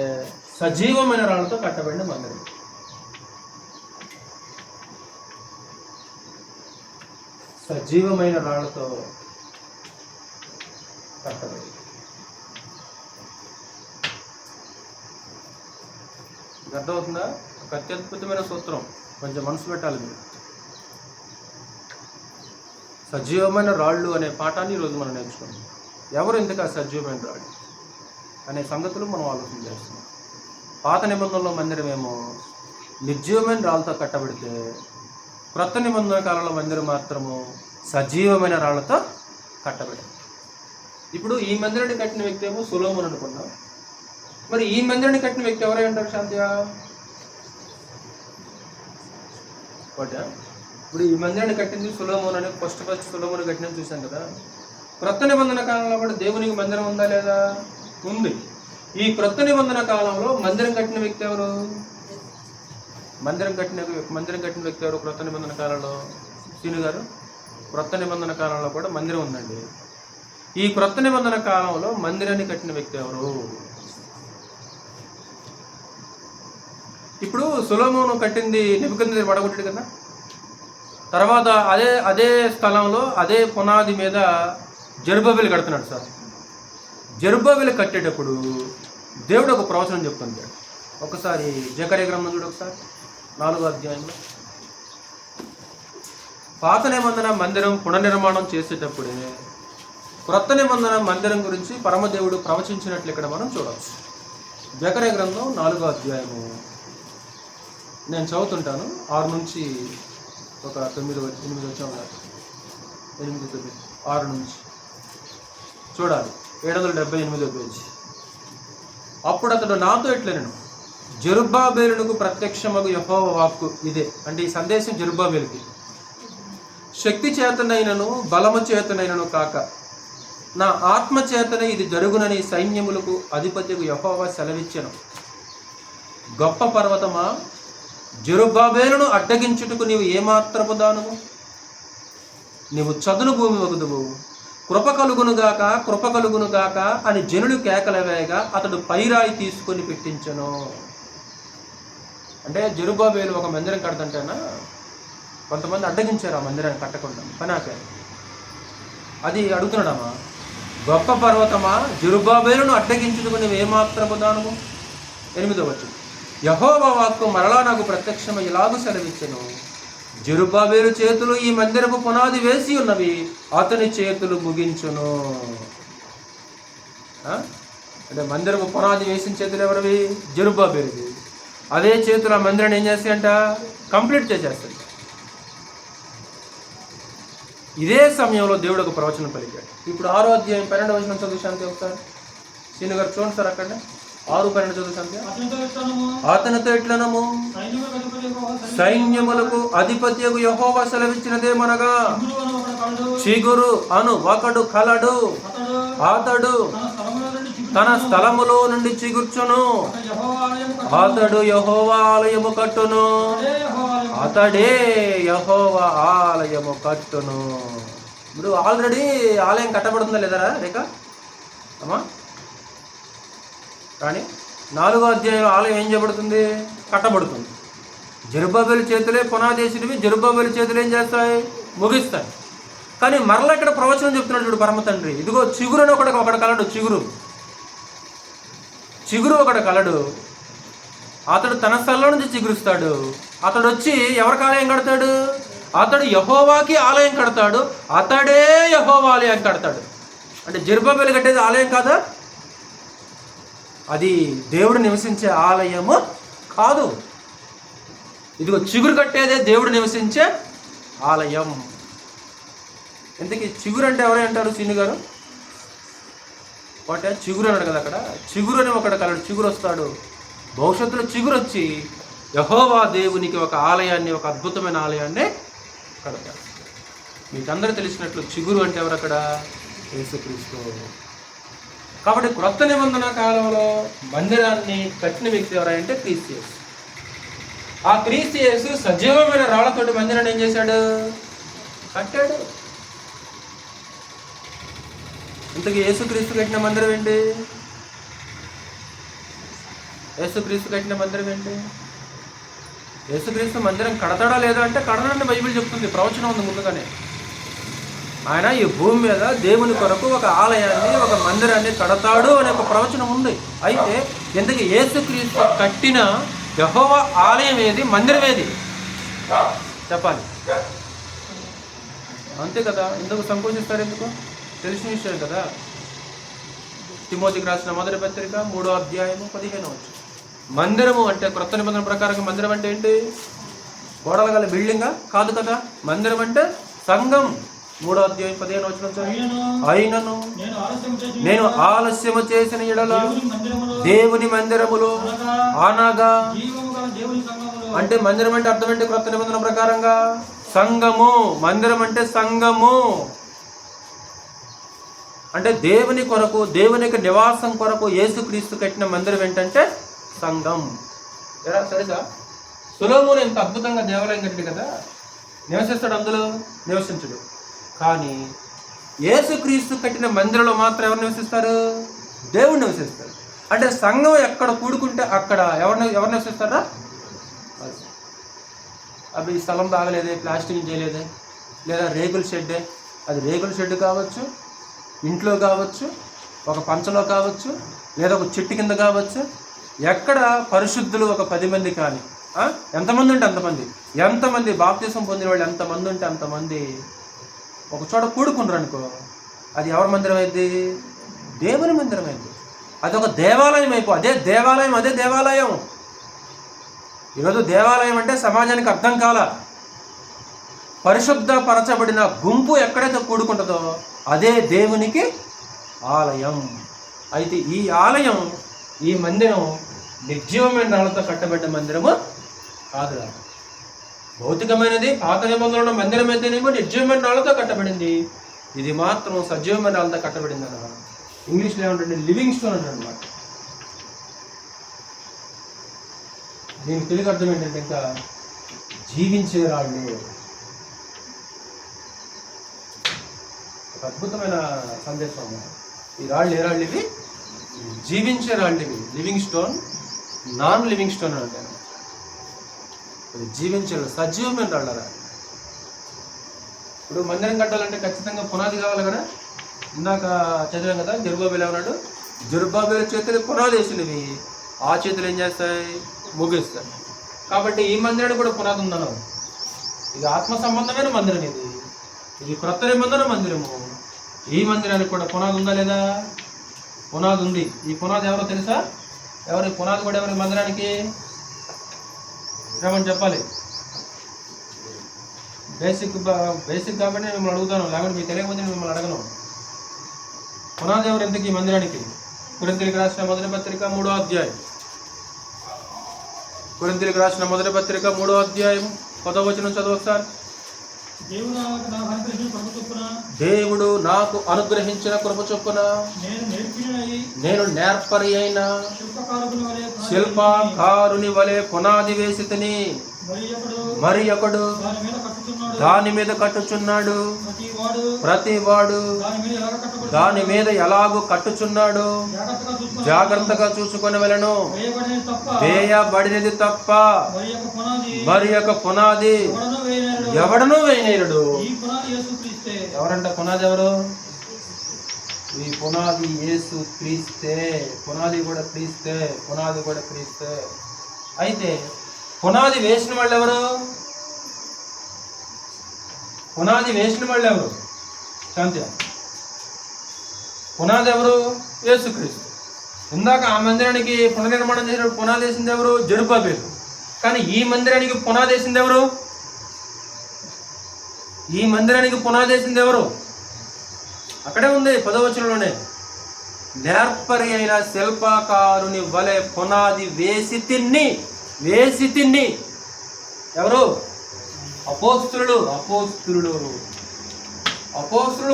A: సజీవమైన రాళ్లతో కట్టబడిన మందిరం. సజీవమైన రాళ్లతో కట్టబడి. అర్థమవుతుందా? ఒక అత్యద్భుతమైన సూత్రం, కొంచెం మనసు పెట్టాలి మీరు. సజీవమైన రాళ్ళు అనే పాఠాన్ని ఈరోజు మనం నేర్చుకున్నాం. ఎవరు ఎందుకు ఆ సజీవమైన రాళ్ళు అనే సంగతులు మనం ఆలోచన చేస్తున్నాం. పాత నిబంధనలో మందిరమేమో నిర్జీవమైన రాళ్ళతో కట్టబడితే, క్రొత్త నిబంధన కాలంలో మందిరం మాత్రము సజీవమైన రాళ్లతో కట్టబడింది. ఇప్పుడు ఈ మందిరాన్ని కట్టిన వ్యక్తి ఏమో సొలొమోను అనుకున్నాం. మరి ఈ మందిరాన్ని కట్టిన వ్యక్తి ఎవరై ఉంటారు శాంతిగా? ఇప్పుడు ఈ మందిరాన్ని కట్టింది సొలొమోను అని ఫస్ట్ సొలొమోను కట్టినది చూసాం కదా. క్రొత్త నిబంధన కాలంలో కూడా దేవునికి మందిరం ఉందా లేదా? ఉంది. ఈ క్రొత్త నిబంధన కాలంలో మందిరం కట్టిన వ్యక్తి ఎవరు? మందిరం కట్టిన వ్యక్తి ఎవరు క్రొత్త నిబంధన కాలంలో? సీను గారు, క్రొత్త నిబంధన కాలంలో కూడా మందిరం ఉందండి. ఈ క్రొత్త నిబంధన కాలంలో మందిరాన్ని కట్టిన వ్యక్తి ఎవరు? ఇప్పుడు సొలొమోను కట్టింది నెబుకద్నెజరు పడగొట్టాడు కదా. తర్వాత అదే స్థలంలో అదే పునాది మీద జెరుబ్బాబెలు కడుతున్నాడు సార్. జెరుబ్బాబెలు కట్టేటప్పుడు దేవుడు ఒక ప్రవచనం చెప్తుంటాడు. ఒకసారి జకర్యా గ్రంథం చూడు, ఒకసారి 4వ అధ్యాయంలో. పాత నిబంధన మందిరం పునర్నిర్మాణం చేసేటప్పుడే క్రొత్త నిబంధన మందిరం గురించి పరమదేవుడు ప్రవచించినట్లు ఇక్కడ మనం చూడవచ్చు. జకర్యా గ్రంథం 4వ అధ్యాయము నేను చదువుతుంటాను. 6 నుంచి ఒక 9 8 వచ్చాము. 8 9 6 నుంచి చూడాలి. 778వ పేజీ. అప్పుడు అతడు నాతో ఇట్లనెను, జెరుబ్బాబెలునకు ప్రత్యక్షమగు యెహోవా వాక్కు ఇదే. అంటే ఈ సందేశం జెరుబ్బాబెలుకి. శక్తి చేతనైనను బలము చేతనైనను కాక నా ఆత్మ చేతనే ఇది జరుగునని సైన్యములకు అధిపతికు యెహోవా సెలవిచ్చెను. గొప్ప పర్వతమా, జెరుబ్బాబెలును అడ్డగించుటకు నీవు ఏమాత్రపు దానము? నీవు చదును భూమి వగుదువు. కృప కలుగునుగాక అని జనులు కేకలవేయగా అతడు పైరాయి తీసుకొని పెట్టించను. అంటే జెరుబ్బాబెలు ఒక మందిరం కడతంటేనా కొంతమంది అడ్డగించారు ఆ మందిరాన్ని కట్టకుండా, పని ఆపారు. అది అడుగుతున్నాడమ్మా, గొప్ప పర్వతమా, జెరుబ్బాబెలును అడ్డగించుటకు నీవు ఏమాత్రపు దానము? 8వ వచనం. యెహోవా వాక్కు మరలా నాకు ప్రత్యక్షమై ఇలాగు సెలవిచ్చెను, జెరుబ్బాబెలు చేతులు ఈ మందిరపు పునాది వేసి ఉన్నవి, అతని చేతులు ముగించును. అంటే మందిరపు పునాది వేసిన చేతులు ఎవరివి? జెరుబ్బాబెలువి. అదే చేతులు ఆ మందిరాన్ని ఏం చేస్తాయంట? కంప్లీట్ చేసేస్తాయి. ఇదే సమయంలో దేవుడు ఒక ప్రవచనం పలికాడు. ఇప్పుడు 6వ అధ్యాయం 12వ వచనం చదువు శాంతి ఒకసారి. సీను గారు చూడండి సార్. అక్కడ 6:12 చదువు సంఖ్య. అతనితో ఇట్లనము, సైన్యములకు అధిపత్యకు యెహోవా సెలవిచ్చినదేమనగా, చిగురు అను ఒకడు కలడు, అతడు తన స్థలములో నుండి చిగుర్చును, అతడు యెహోవా ఆలయము కట్టును, అతడే యెహోవా ఆలయము కట్టును. ఇప్పుడు ఆల్రెడీ ఆలయం కట్టబడుతుందా లేదరా రేఖ అమ్మా? కానీ 4వ అధ్యాయంలో ఆలయం ఏం చేయబడుతుంది? కట్టబడుతుంది. జెరుబ్బాబెలు చేతులే పునాదేశుడివి, జెరుబ్బాబెలు చేతులు ఏం చేస్తాయి? ముగిస్తాయి. కానీ మరలా ఇక్కడ ప్రవచనం చెప్తున్నాడు చూడు పరమ తండ్రి, ఇదిగో చిగురు అని ఒకడు కలడు, చిగురు ఒకడు కలడు, అతడు తన స్థలంలో నుంచి చిగురుస్తాడు. అతడు వచ్చి ఎవరికి ఆలయం కడతాడు? అతడు యెహోవాకి ఆలయం కడతాడు, అతడే యెహోవా ఆలయం కడతాడు. అంటే జెరుబ్బాబెలు కట్టేది ఆలయం కాదా? అది దేవుడు నివసించే ఆలయము కాదు. ఇదిగో చిగురు కట్టేదే దేవుడు నివసించే ఆలయం. ఇంతకీ చిగురు అంటే ఎవరై అంటారు సీని గారు? వాటే చిగురు అన్నాడు కదా అక్కడ. చిగురు అని ఒకడు కలడు, చిగురు వస్తాడు. భవిష్యత్తులో చిగురు వచ్చి యెహోవా దేవునికి ఒక ఆలయాన్ని, ఒక అద్భుతమైన ఆలయాన్ని కడతాడు. మీకు అందరూ తెలిసినట్లు చిగురు అంటే ఎవరు అక్కడ? యేసుక్రీస్తు. కాబట్టి క్రొత్త నిబంధన కాలంలో మందిరాన్ని కట్టిన వ్యక్తి ఎవరంటే క్రీస్తు యేసు. ఆ క్రీస్తు యేసు సజీవమైన రాళ్లతోటి మందిరాన్ని ఏం చేశాడు? కట్టాడు. ఇంతకీ యేసుక్రీస్తు కట్టిన మందిరం ఏంటి? యేసుక్రీస్తు కట్టిన మందిరం ఏంటి? యేసుక్రీస్తు మందిరం కడతాడా లేదా అంటే కడనని బైబిల్ చెప్తుంది, ప్రవచనం ఉంది ముందుగానే. ఆయన ఈ భూమి మీద దేవుని కొరకు ఒక ఆలయాన్ని, ఒక మందిరాన్ని కడతాడు అనే ఒక ప్రవచనం ఉంది. అయితే ఇంతకీ యేసుక్రీస్తు కట్టిన యెహోవా ఆలయం ఏది, మందిరం ఏది చెప్పాలి. అంతే కదా, ఎందుకు సంకోచిస్తారు? ఎందుకు? తెలిసిన విషయం కదా. తిమోతికి రాసిన మొదటి పత్రిక 3వ అధ్యాయము 15వ వచనం. మందిరము అంటే క్రొత్త నిబంధన ప్రకారంగా మందిరం అంటే ఏంటి? గోడల గల బిల్డింగా కాదు కదా. మందిరం అంటే సంఘం. 3వ అధ్యాయం 15వ వచనం. అయినను నేను ఆలస్యము చేసిన యెడల దేవుని మందిరములో అనగా, అంటే మందిరం అంటే అర్థం ఏంటి? క్రొత్త నిబంధన ప్రకారంగా సంఘము. మందిరం అంటే సంఘము. అంటే దేవుని కొరకు, దేవునికి నివాసం కొరకు యేసుక్రీస్తు కట్టిన మందిరం ఏంటంటే సంఘం. ఎలా సరిగా సొలొమోను ఎంత అద్భుతంగా దేవాలయం కట్టాడు కదా. నివసిస్తాడు అందులో? నివసించడు. కానీ యేసుక్రీస్తు కట్టిన మందిరంలో మాత్రం ఎవరు నివసిస్తారు? దేవుడు నివసిస్తారు. అంటే సంఘం ఎక్కడ కూడుకుంటే అక్కడ ఎవరు నివసిస్తారా? అవి స్థలం తాగలేదే, ప్లాస్టింగ్ చేయలేదే, లేదా రేగుల షెడ్డే. అది రేగుల షెడ్ కావచ్చు, ఇంట్లో కావచ్చు, ఒక పంచలో కావచ్చు, లేదా ఒక చెట్టు కింద కావచ్చు. ఎక్కడ పరిశుద్ధులు ఒక 10 మంది కానీ, ఎంతమంది ఉంటే ఎంతమంది బాప్తిసం పొందిన వాళ్ళు ఎంతమంది ఉంటే అంతమంది ఒక చోట కూడుకున్నారు అనుకో, అది ఎవరి మందిరం అయింది? దేవుని మందిరం అయింది. అది ఒక దేవాలయం అదే దేవాలయం. ఈరోజు దేవాలయం అంటే సమాజానికి అర్థం కాల. పరిశుద్ధపరచబడిన గుంపు ఎక్కడైతే కూడుకుంటుందో అదే దేవునికి ఆలయం. అయితే ఈ ఆలయం, ఈ మందిరం నిర్జీవమైన రాళ్లతో కట్టబడ్డ మందిరము కాదు. భౌతికమైనది పాత నిబంధనలో మందిరం అయితేనేమో నిర్జీవమైన రాళ్లతో కట్టబడింది. ఇది మాత్రం సజీవమైన రాళ్లతో కట్టబడింది అన్నమాట. ఇంగ్లీష్లో ఏమంటే లివింగ్ స్టోన్ అంటారు అనమాట. దీనికి తెలుగు అర్థం ఏంటంటే ఇంకా జీవించే రాళ్ళు. ఒక అద్భుతమైన సందేశం అన్నమాట. ఈ రాళ్ళు ఏ రాళ్ళు? ఇవి జీవించే రాళ్ళు. ఇవి living stone, non living stone అని అంటారు. ఇది జీవించే సజీవమైన రాళ్ళరా. ఇప్పుడు మందిరం కట్టాలంటే ఖచ్చితంగా పునాది కావాలి కదా. ఇందాక చదివాం కదా, జెరుబ్బాబెలు ఏమన్నాడు? జెరుబ్బాబెలు చేతులు పునాది వేసినవి, ఆ చేతులు ఏం చేస్తాయి? ముగిస్తాయి. కాబట్టి ఈ మందిరానికి కూడా పునాది ఉందన్నావు. ఇది ఆత్మ సంబంధమైన మందిరం. ఇది క్రొత్త నిబంధన మందిరము. ఈ మందిరానికి కూడా పునాది ఉందా లేదా? పునాది ఉంది. ఈ పునాది ఎవరో తెలుసా? ఎవరి పునాది కూడా ఎవరి మందిరానికి? ఏమని చెప్పాలి? బేసిక్ కాబట్టి మిమ్మల్ని అడుగుతాను, లేకపోతే మీకు తెలియకపోతే మిమ్మల్ని అడగను. పునాది ఎవరు ఇంతకీ ఈ మందిరానికి? కొరింథీయులకు రాసిన మొదటి పత్రిక 3వ అధ్యాయం. కొరింథీయులకు రాసిన మొదటి పత్రిక 3వ అధ్యాయం 10వ వచనం చదువు ఒకసారి. దేవుడు నాకు అనుగ్రహించిన కృప చొప్పున నేను నేర్పరి అయిన శిల్పకారుని వలె పునాది వేసి తిని మరి ఒకడు దాని మీద కట్టుచున్నాడు. ప్రతివాడు దాని మీద ఎలాగూ కట్టుచున్నాడు జాగ్రత్తగా చూసుకొని వెళ్ళను. వేయబడినది తప్ప మరి యొక్క పునాది ఎవడనూ వేయనేరుడు. ఎవరంట పునాది? ఎవరు? ఈ పునాది యేసు క్రీస్తే. పునాది కూడా క్రీస్తే. పునాది కూడా క్రీస్తే. అయితే పునాది వేసిన వాళ్ళు ఎవరు? పునాది వేసిన వాళ్ళు ఎవరు? శాంతి. పునాది ఎవరు? యేసుక్రీస్తు. ఇందాక ఆ మందిరానికి పునర్నిర్మాణం చేసినప్పుడు పునాది వేసింది ఎవరు? జెరుబ్బాబెలు. కానీ ఈ మందిరానికి పునాది వేసింది ఎవరు? ఈ మందిరానికి పునాది వేసింది ఎవరు? అక్కడే ఉంది 10వ వచనంలోనే. నేర్పరి అయిన శిల్పకారుని వలె పునాది వేసి తిన్ని. ఎవరు? అపోస్తులు.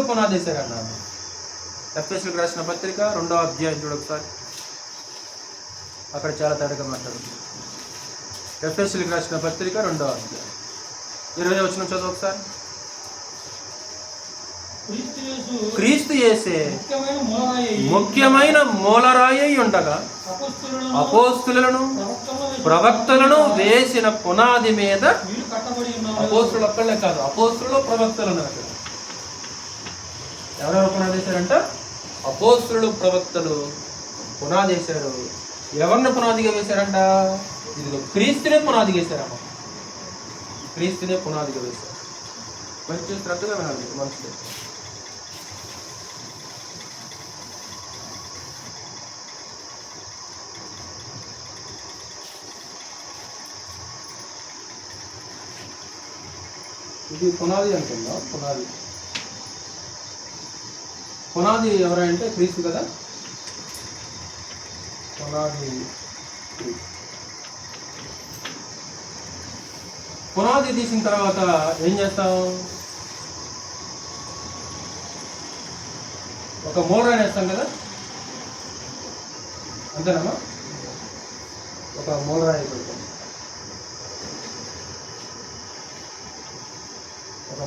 A: పునాది వేశారన్నారు. ఎఫెసీయులకు రాసిన పత్రిక 2వ అధ్యాయం చూడొకసారి. అక్కడ చాలా తేడాగా మాట్లాడుతుంది. ఎఫెసీయులకు రాసిన పత్రిక 2వ అధ్యాయం 20వ వచనం చదువు ఒకసారి. క్రీస్తు యేసే ముఖ్యమైన మూలరాయి ఉండగా అపోస్తులను ప్రవక్తలను వేసిన పునాది మీద. అపోస్తులు ఒక్కళ్ళే కాదు, అపోస్తులు ప్రవక్తలను. ఎవరెవరు పునాది వేశారంట? అపోస్తులు ప్రవక్తలు పునాది వేశారు. ఎవరిని పునాదిగా వేశారంట? ఇదిగో క్రీస్తునే పునాదిగా వేశారమ్మ. క్రీస్తునే పునాదిగా వేశారు. కొంచెం శ్రద్ధగా వినాలి మనుషులు. ఇది పునాది అంటుందా? పునాది ఎవరంటే క్రీస్తు కదా. పునాది తీసిన తర్వాత ఏం చేస్తాం? ఒక మూలరాయి వేస్తాం కదా, అంతేనమ్మా? ఒక మూలరాయి పెడతాం. ఒక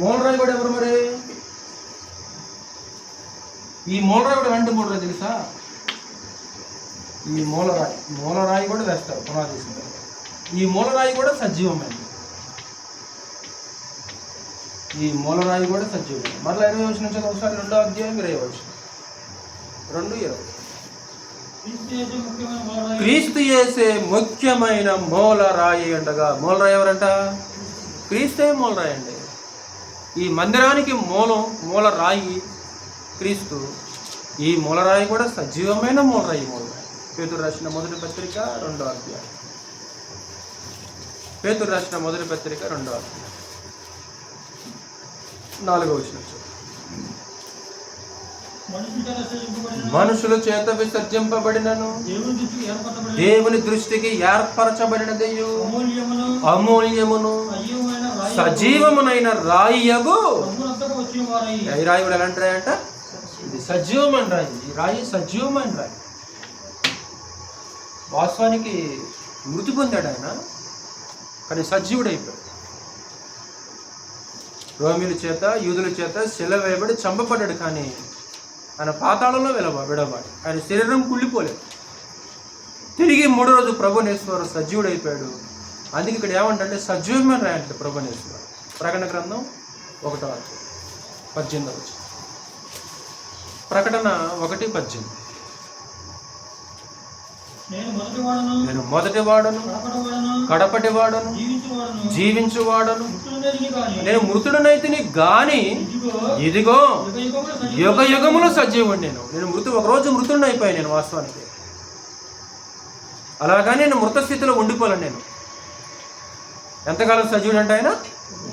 A: మూలరాయి కూడా ఎవరు మరి? ఈ మూలరాయి కూడా ఎలాంటి మూలరాయి తెలుసా? ఈ మూలరాయి కూడా వేస్తారు పునాది వేసిన తర్వాత. ఈ మూలరాయి కూడా సజీవమైంది. మరలా 20వ వచనం నుంచి ఒకసారి 2వ అధ్యాయం 20వ వచనం. 2:20. క్రీస్తు యేసే ముఖ్యమైన మూలరాయి ఉండగా. మూలరాయి ఎవరంట? క్రీస్తే మూలరాయి అండి. ఈ మందిరానికి మూలరాయి క్రీస్తు. ఈ మూలరాయి కూడా సజీవమైన మూలరాయి. పేతురు రాసిన మొదటి పత్రిక 2వ అధ్యాయం. 4వ వచనం. మనుషుల చేత విసర్జింపబడినను దేవుని దృష్టికి ఏర్పరచబడినదయు అమూల్యమును సజీవమునైన రాయియగు. ఈ రాయి కూడా ఎలాంటి రాయి అంట? ఇది సజీవమైన రాయి. ఈ రాయి సజీవమైన రాయి. వాస్తవానికి మృతి పొందాడు ఆయన, కానీ సజీవుడైపోయాడు. రోమిల చేత యూదుల చేత శిల వేయబడి చంపబడ్డాడు, కానీ ఆయన పాతాళంలో విడవాడు. ఆయన శరీరం కుళ్ళిపోలేదు. తిరిగి 3వ రోజు ప్రభునేశ్వరు సజీవుడైపోయాడు. అందుకే ఇక్కడ ఏమంటే సజీవమైన రాయి అంటే ప్రభునేశ్వరు. ప్రకటన గ్రంథం 1వ అధ్యాయం 18వ వచనం. ప్రకటన 1:18. నేను మొదటివాడను కడపటివాడను జీవించువాడను. నేను మృతుడనైతిని గాని ఇదిగో యుగ యుగములు సజీవుడు. నేను ఒకరోజు మృతుడిని అయిపోయాను నేను వాస్తవానికి. అలాగని నేను మృత స్థితిలో ఉండిపోలేను. నేను ఎంతకాలం సజీవుడు అంటే ఆయన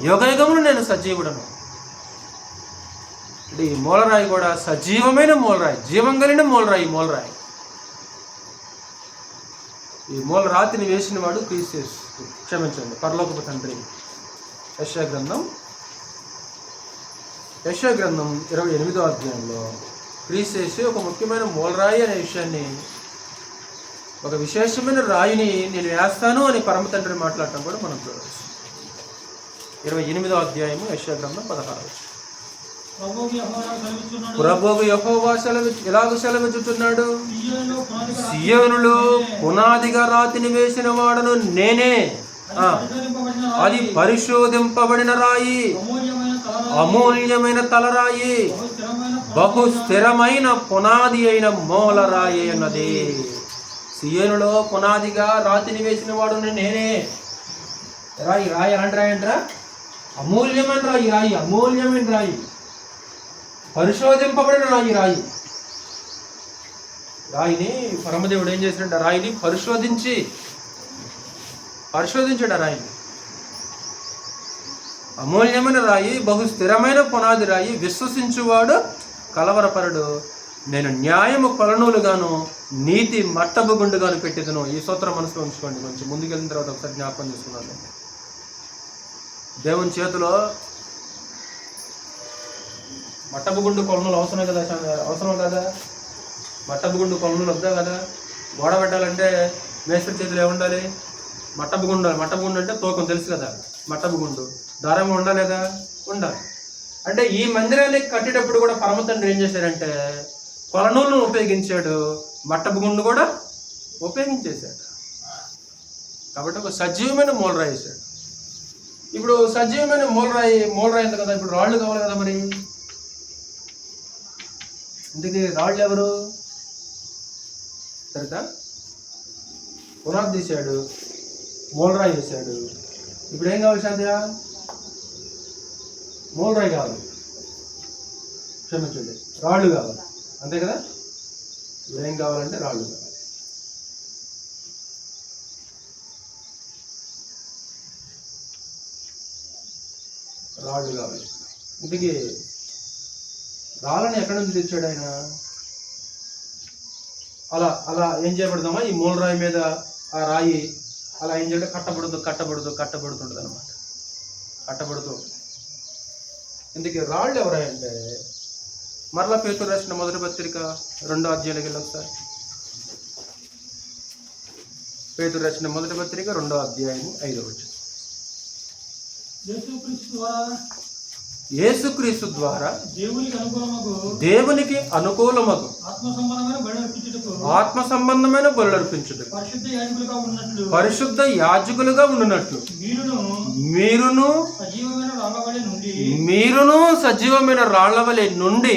A: యుగ యుగములు నేను సజీవుడను. అంటే ఈ మూలరాయి కూడా సజీవమైన మూలరాయి, జీవం కలిగిన మూలరాయి. ఈ మూలరాయి, ఈ మూలరాతిని వేసిన వాడు క్రీస్తు, క్షమించండి, పరలోకపు తండ్రి. యెషయా గ్రంథం 28వ అధ్యాయంలో క్రీస్తు ఒక ముఖ్యమైన మూలరాయి అనే విషయాన్ని, ఒక విశేషమైన రాయిని నేను వేస్తాను అని పరమ తండ్రి మాట్లాడటం కూడా మనం చూడవచ్చు. 28వ అధ్యాయము యెషయా గ్రంథం 16. ప్రభువు యెహోవా ఎలాగ సెలవిచ్చుచున్నాడు, సియోనులో పునాదిగా రాతిని వేసిన వాడను నేనే, అది పరిశోధింపబడిన రాయి, అమూల్యమైన తలరాయి, బహు స్థిరమైన పునాది అయిన మూలరాయి అన్నది. సియోనులో పునాదిగా రాతిని వేసిన వాడు నేనే. రాయి రాయి అలాంటి రాయి అంటారా? అమూల్యమైన రాయి, రాయి అమూల్యమైన రాయి, పరిశోధింపబడిన రాయి. రాయిని పరమదేవుడు ఏం చేసినట్టు రాయిని పరిశోధించాడు. ఆ రాయిని అమూల్యమైన రాయి, బహు స్థిరమైన పునాది రాయి, విశ్వసించువాడు కలవరపరుడు, నేను న్యాయము కొలనూలుగాను నీతి మట్టబుగుండుగాను పెట్టేదను. ఈ సూత్రం మనసులో ఉంచుకోండి. కొంచెం ముందుకెళ్ళిన తర్వాత ఒకసారి జ్ఞాపకం చేసుకున్నాను. దేవుని చేతిలో మట్టబుగుండు కొలనులు అవసరం కదా? మట్టబుగుండు కొలనులు వద్దా కదా? గోడ పెట్టాలంటే మేస్త్రి చేతిలో ఏముండాలి? మట్టబుగుండు. మట్టబుగుండు అంటే తూకం తెలుసు కదా, మట్టబుగుండు. దారం ఉండాలేదా? ఉండాలి. అంటే ఈ మందిరాన్ని కట్టేటప్పుడు కూడా పరమ తండ్రి ఏం చేశాడంటే కొలనూలను ఉపయోగించాడు, మట్టబుగుండు కూడా ఉపయోగించేశాడు. కాబట్టి ఒక సజీవమైన మూలరాయి వేశాడు. ఇప్పుడు సజీవమైన మూలరాయి ఎంత కదా, ఇప్పుడు రాళ్ళు కావాలి కదా. మరి ఇందుకే రాళ్ళు ఎవరు? సరిగ్గా పునాది తీశాడు, మూలరాయి వేశాడు. ఇప్పుడు ఏం కావాలి? శాంతిగా మూలరాయి కావాలి, క్షమించండి, రాళ్ళు కావాలి, అంతే కదా. ఇప్పుడు ఏం కావాలంటే రాళ్ళు కావాలి. రాళ్ళు కావాలి. ఇందుకే రాళ్ళని ఎక్కడి నుంచి తెచ్చాడు ఆయన? అలా ఏం చేయబడదామా? ఈ మూలరాయి మీద ఆ రాయి అలా ఏం చేయడం కట్టబడుతుంటుంది అనమాట. కట్టబడుతూ ఉంటుంది. ఇందుకే రాళ్ళు ఎవరంటే మరలా పేతురు రాసిన మొదటి పత్రిక 2వ అధ్యాయానికి వెళ్ళి ఒకసారి. పేతురు రాసిన మొదటి పత్రిక 2వ అధ్యాయం 5వ వచనం. యేసుక్రీస్తు ద్వారా దేవునికి అనుకూలమగు ఆత్మ సంబంధమైన బలులు అర్పించుట పరిశుద్ధ యాజకులుగా ఉండునట్లు మీరును సజీవమైన రాళ్ల వలె నుండి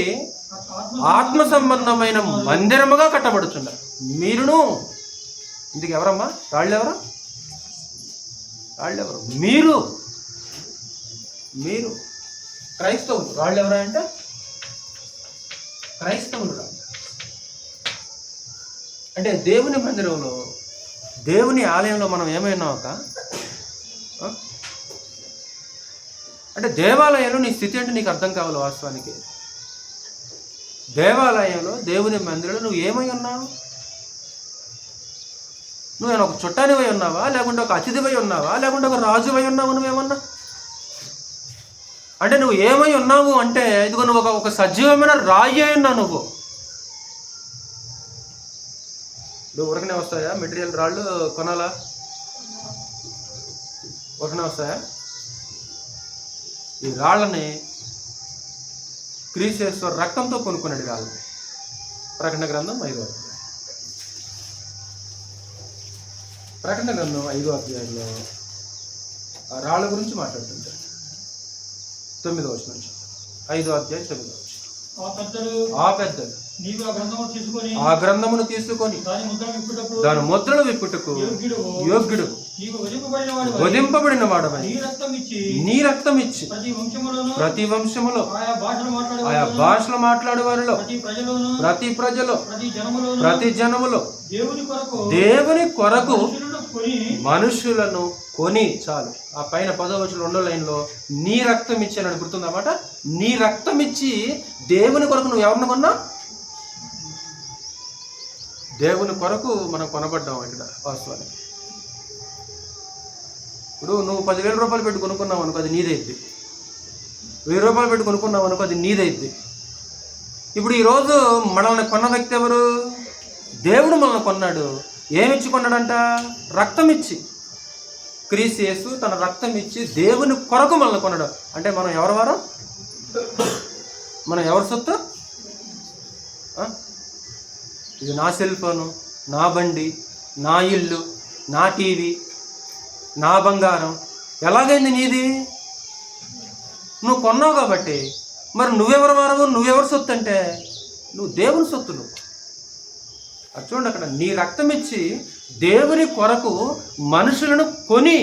A: ఆత్మ సంబంధమైన మందిరముగా కట్టబడుచున్నారు. మీరును. ఇందుకు ఎవరమ్మా రాళ్ళు? ఎవరు? మీరు క్రైస్తవులు. రాళ్ళు ఎవరా అంటే క్రైస్తవులు. రాళ్ళు అంటే దేవుని మందిరంలో, దేవుని ఆలయంలో మనం ఏమైనా అంటే దేవాలయంలో నీ స్థితి అంటే నీకు అర్థం కావాలి. వాస్తవానికి దేవాలయంలో, దేవుని మందిరంలో నువ్వు ఏమై ఉన్నావు? నువ్వేమైనా ఒక చుట్టానివై ఉన్నావా, లేకుంటే ఒక అతిథివై ఉన్నావా, లేకుంటే ఒక రాజువై ఉన్నావా? నువ్వేమన్నా అంటే నువ్వు ఏమై ఉన్నావు అంటే ఇదిగో నువ్వు ఒక సజీవమైన రాయి అయి ఉన్నావు. నువ్వు ఊరకనే వస్తాయా? మెటీరియల్ రాళ్ళు కొనాలా? ఊరకనే వస్తాయా? ఈ రాళ్ళని క్రీస్తు రక్తంతో కొనుక్కున్నాడు రాళ్ళు. ప్రకటన గ్రంథం 5వ అధ్యాయంలో ఆ రాళ్ళ గురించి మాట్లాడుతుంటాడు. 9వ వచనం నుంచి 5వ అధ్యాయం 9వ వచనం. ఆ పెద్దలు ఆ గ్రంథమును తీసుకొని దాని ముద్రలు విప్పుటకు యోగ్యుడు వధింపబడిన వాడవై నీ రక్తం ఇచ్చి ప్రతి వంశములో ఆయా భాషలు మాట్లాడే వారిలో ప్రతి ప్రజలో ప్రతి జనములో దేవుని కొరకు మనుషులను కొని, చాలు. ఆ పైన 10వ వచనం 2వ లైన్లో నీ రక్తం ఇచ్చానని గుర్తుందన్నమాట. నీ రక్తం ఇచ్చి దేవుని కొరకు నువ్వు ఎవరిని కొన్నా? దేవుని కొరకు మనం కొనబడ్డాం ఇక్కడ వాస్తవానికి. ఇప్పుడు నువ్వు 10,000 రూపాయలు పెట్టి కొనుక్కున్నావు అనుకో, అది నీదైద్ది. 1000 రూపాయలు పెట్టి కొనుక్కున్నావు అనుకో, అది నీదైద్ది. ఇప్పుడు ఈరోజు మనల్ని కొన్న వ్యక్తి ఎవరు? దేవుడు మనల్ని కొన్నాడు. ఏమిచ్చి కొన్నాడంట? రక్తం ఇచ్చి. క్రీస్తు యేసు తన రక్తం ఇచ్చి దేవుని కొరకు మనల్ని కొన్నాడు. అంటే మనం ఎవరి వారం? మనం ఎవరి సొత్తు? ఇది నా సెల్ ఫోను, నా బండి, నా ఇల్లు, నా టీవీ, నా బంగారం. ఎలాగైంది నీది? నువ్వు కొన్నావు కాబట్టి. మరి నువ్వెవరు వారవు? నువ్వెవరు సొత్తు అంటే నువ్వు దేవుని సొత్తు. నువ్వు అది చూడండి అక్కడ, నీ రక్తం ఇచ్చి దేవుని కొరకు మనుషులను కొని.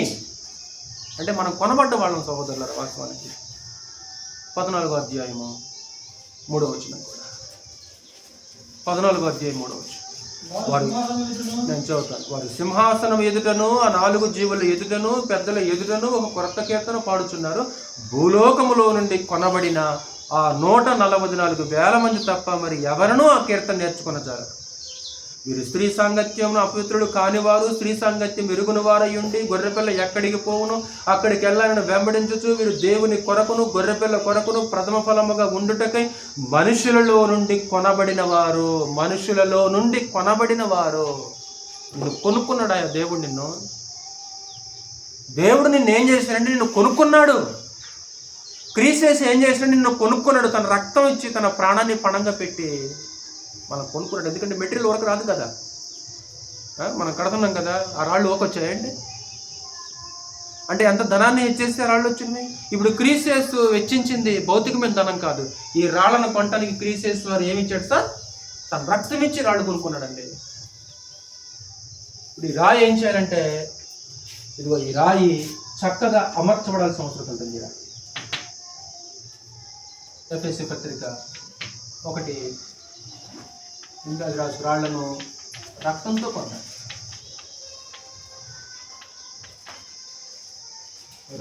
A: అంటే మనం కొనబడ్డ వాళ్ళం సహోదరులారా వాస్తవానికి. 14వ అధ్యాయము 3వ వచనం కూడా. 14వ అధ్యాయం 3వ వచనం. నేను చదువుతాను. వారు సింహాసనం ఎదుటను, ఆ 4 జీవుల ఎదుటను, పెద్దల ఎదుటను ఒక కొత్త కీర్తన పాడుచున్నారు. భూలోకములో నుండి కొనబడిన ఆ 144,000 మంది తప్ప మరి ఎవరనూ ఆ కీర్తన నేర్చుకునజారు. వీరు స్త్రీ సాంగత్యమును అపవిత్రుడు కానివారు, స్త్రీ సాంగత్యం ఎరుగుని వారయ్యుండి గొర్రెపిల్ల ఎక్కడికి పోవును అక్కడికి వెళ్ళాలని వెంబడించుచు, వీరు దేవుని కొరకును గొర్రెపిల్ల కొరకును ప్రథమ ఫలముగా ఉండుటకై మనుషులలో నుండి కొనబడిన వారు. మనుషులలో నుండి కొనబడిన వారు. నిన్ను కొనుక్కున్నాడు ఆ దేవుడు. దేవుడు నిన్ను ఏం చేశాడంటే నిన్ను కొనుక్కున్నాడు. క్రీస్తు యేసు ఏం చేశాడు? నిన్ను కొనుక్కున్నాడు. తన రక్తం ఇచ్చి తన ప్రాణాన్ని పణంగా పెట్టి మనం కొనుక్కున్నాడు. ఎందుకంటే మెటీరియల్ వరకు రాదు కదా, మనం కడుతున్నాం కదా. ఆ రాళ్ళు ఓకొచ్చాయండి అంటే ఎంత ధనాన్ని హెచ్చేస్తే రాళ్ళు వచ్చింది. ఇప్పుడు క్రీస్తు యేసు వెచ్చించింది భౌతికమైన ధనం కాదు. ఈ రాళ్ళను కొనటానికి క్రీస్తు యేసు వారు ఏమి ఇచ్చాడు సార్? తన రక్తం ఇచ్చి రాళ్ళు కొనుక్కున్నాడండి. ఇప్పుడు ఈ రాయి ఏం చేయాలంటే, ఇదిగో ఈ రాయి చక్కగా అమర్చబడాల్సిన అవసరం ఉంటుంది. ఎఫెసీ పత్రిక 1 ఇంకా రాళ్లను రక్తంతో కొన్నాడు.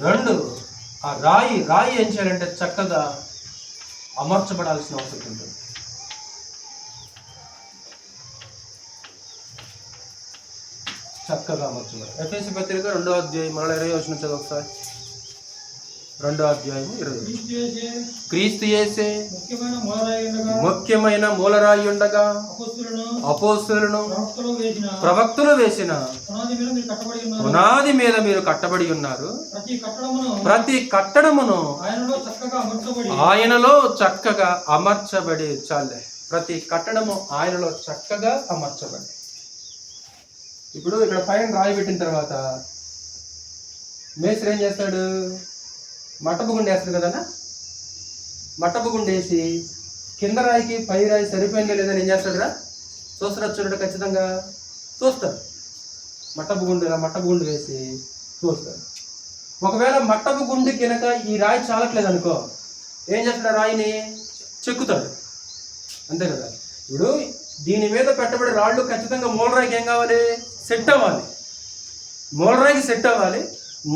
A: 2 ఆ రాయి ఏం చేయాలంటే చక్కగా అమర్చబడాల్సిన అవసరం ఉంటుంది. చక్కగా అమర్చబడాలి. ఎఫెసీ పత్రిక 2వ అధ్యాయం 20వ వచనం చదువు ఒకసారి. 2వ అధ్యాయము 20. క్రీస్తు యేసే ముఖ్యమైన మూలరాయి ఉండగా అపోస్తలులను ప్రవక్తలు వేసిన పునాది మీద మీరు కట్టబడి ఉన్నారు. ప్రతి కట్టడమును ఆయనలో చక్కగా అమర్చబడి. చాలే, ప్రతి కట్టడము ఆయనలో చక్కగా అమర్చబడి. ఇప్పుడు ఇక్కడ పైన రాయి పెట్టిన తర్వాత మేస్త్రి ఏం చేస్తాడు? మట్టపు గుండె వేస్తాడు కదా. మట్టపు గుండె వేసి కింద రాయికి పై రాయి సరిపోయిందో లేదని ఏం చేస్తాడురా? చూస్తాడు ఖచ్చితంగా చూస్తాడు. మట్టపు గుండు వేసి చూస్తాడు. ఒకవేళ మట్టపు గుండు కింద ఈ రాయి చాలట్లేదు అనుకో, ఏం చేస్తాడు? రాయిని చెక్కుతాడు. అంతే కదా. ఇప్పుడు దీని మీద పెట్టబడే రాళ్ళు ఖచ్చితంగా మూలరాయికి ఏం కావాలి? సెట్ అవ్వాలి. మూలరాయికి సెట్ అవ్వాలి.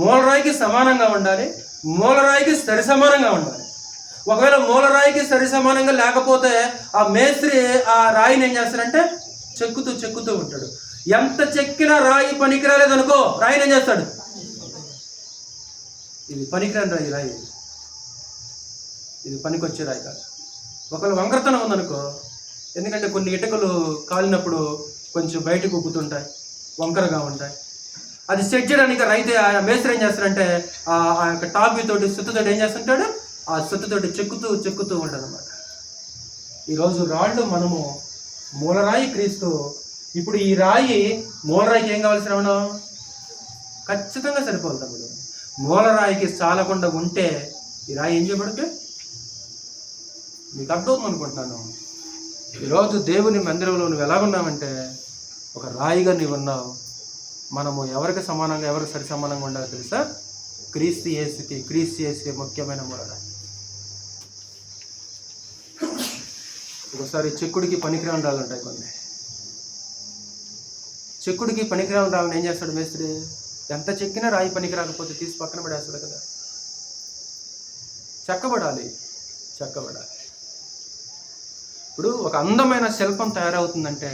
A: మూలరాయికి సమానంగా ఉండాలి. మూలరాయికి సరి సమానంగా ఉండాలి. ఒకవేళ మూలరాయికి సరి సమానంగా లేకపోతే ఆ మేస్త్రి ఆ రాయిని ఏం చేస్తాడంటే చెక్కుతూ ఉంటాడు. ఎంత చెక్కినా రాయి పనికి రాలేదనుకో, రాయిని ఏం చేస్తాడు? ఇది పనికిరాని రాయి, ఇది పనికొచ్చే రాయి కాదు. ఒకవేళ వంకరతనం ఉందనుకో, ఎందుకంటే కొన్ని ఇటుకలు కాలినప్పుడు కొంచెం బయటకు ఉబ్బుతుంటాయి, వంకరగా ఉంటాయి. అది సెట్ చేయడానికి రైతు మేస్త్రి ఏం చేస్తాడంటే ఆ యొక్క టాపీతోటి సుత్తుతోటి ఏం చేస్తుంటాడు? ఆ సుత్తుతోటి చెక్కుతూ ఉంటాడు అన్నమాట. ఈరోజు రాళ్ళు మనము మూలరాయి క్రీస్తు. ఇప్పుడు ఈ రాయి మూలరాయికి ఏం కావాల్సిన మనం ఖచ్చితంగా సరిపోదు తమ్ముడు. మూలరాయికి చాలకుండా ఉంటే ఈ రాయి ఏం చేయబడితే మీకు అర్థమవుతుంది అనుకుంటున్నాను. ఈరోజు దేవుని మందిరంలో నువ్వు ఎలాగున్నావంటే ఒక రాయిగా నీవు ఉన్నావు. మనము ఎవరికి సమానంగా, ఎవరికి సరి సమానంగా ఉండాలో తెలుసా? క్రీస్తు యేసుకి ముఖ్యమైన మూలరాయి. ఒకసారి చెక్కుడికి పనికిరాని రాళ్ళు ఉంటాయి కొన్ని. చెక్కుడికి పనికిరాని రాళ్ళని ఏం చేస్తాడు మేస్త్రి? ఎంత చెక్కినా రాయి పనికి రాకపోతే తీసి పక్కన పడేస్తాడు కదా. చెక్కబడాలి. ఇప్పుడు ఒక అందమైన శిల్పం తయారవుతుందంటే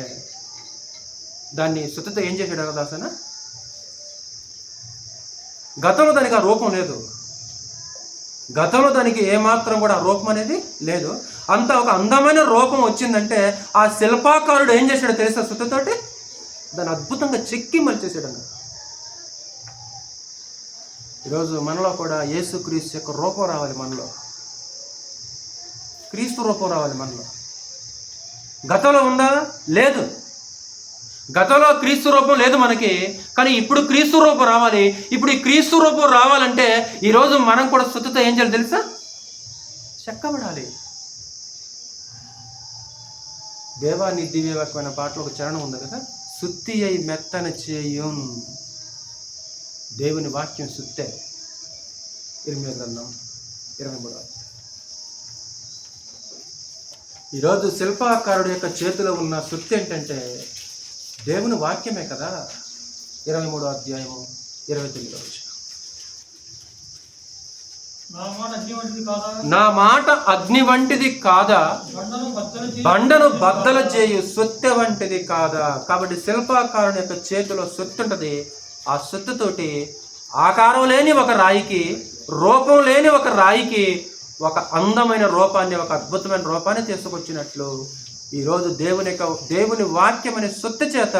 A: దాన్ని శుద్ధితో ఏం చేశాడు కదా అసలు? గతంలో దానికి ఆ రూపం లేదు. గతంలో దానికి ఏమాత్రం కూడా ఆ రూపం అనేది లేదు. అంత ఒక అందమైన రూపం వచ్చిందంటే ఆ శిల్పాకారుడు ఏం చేశాడో తెలుసా? శుద్ధితోటి దాన్ని అద్భుతంగా చెక్కి మలిచేసాడు అన్న. ఈరోజు మనలో కూడా యేసుక్రీస్తు యొక్క రూపం రావాలి. మనలో క్రీస్తు రూపం రావాలి. మనలో గతంలో ఉందా? లేదు. గతంలో క్రీస్తు రూపం లేదు మనకి. కానీ ఇప్పుడు క్రీస్తు రూపం రావాలి. ఇప్పుడు ఈ క్రీస్తు రూపం రావాలంటే ఈరోజు మనం కూడా శుద్ధితో ఏం చేయాలి తెలుసా? చెక్కబడాలి. దేవాన్ని దివ్యవాక్యమైన పాటలో ఒక చరణం ఉంది కదా, శుద్ధి అయి మెత్తన చేయం. దేవుని వాక్యం శుద్ధే. 8వ గ్రంథం 23. ఈరోజు శిల్పాకారుడు యొక్క చేతిలో ఉన్న శుద్ధి ఏంటంటే దేవుని వాక్యమే కదా. 23వ అధ్యాయము 29వ వచనం. నా మాట అగ్ని వంటిది కాదా, బండను బద్దలు చేయు సుత్తె వంటిది కాదా. కాబట్టి శిల్పాకారుని యొక్క చేతిలో సుత్తి ఉంటుంది. ఆ సుత్తితోటి ఆకారం లేని ఒక రాయికి, రూపం లేని ఒక రాయికి ఒక అందమైన రూపాన్ని, ఒక అద్భుతమైన రూపాన్ని తీసుకొచ్చినట్లు ఈరోజు దేవుని వాక్యం అనే సుత్తి చేత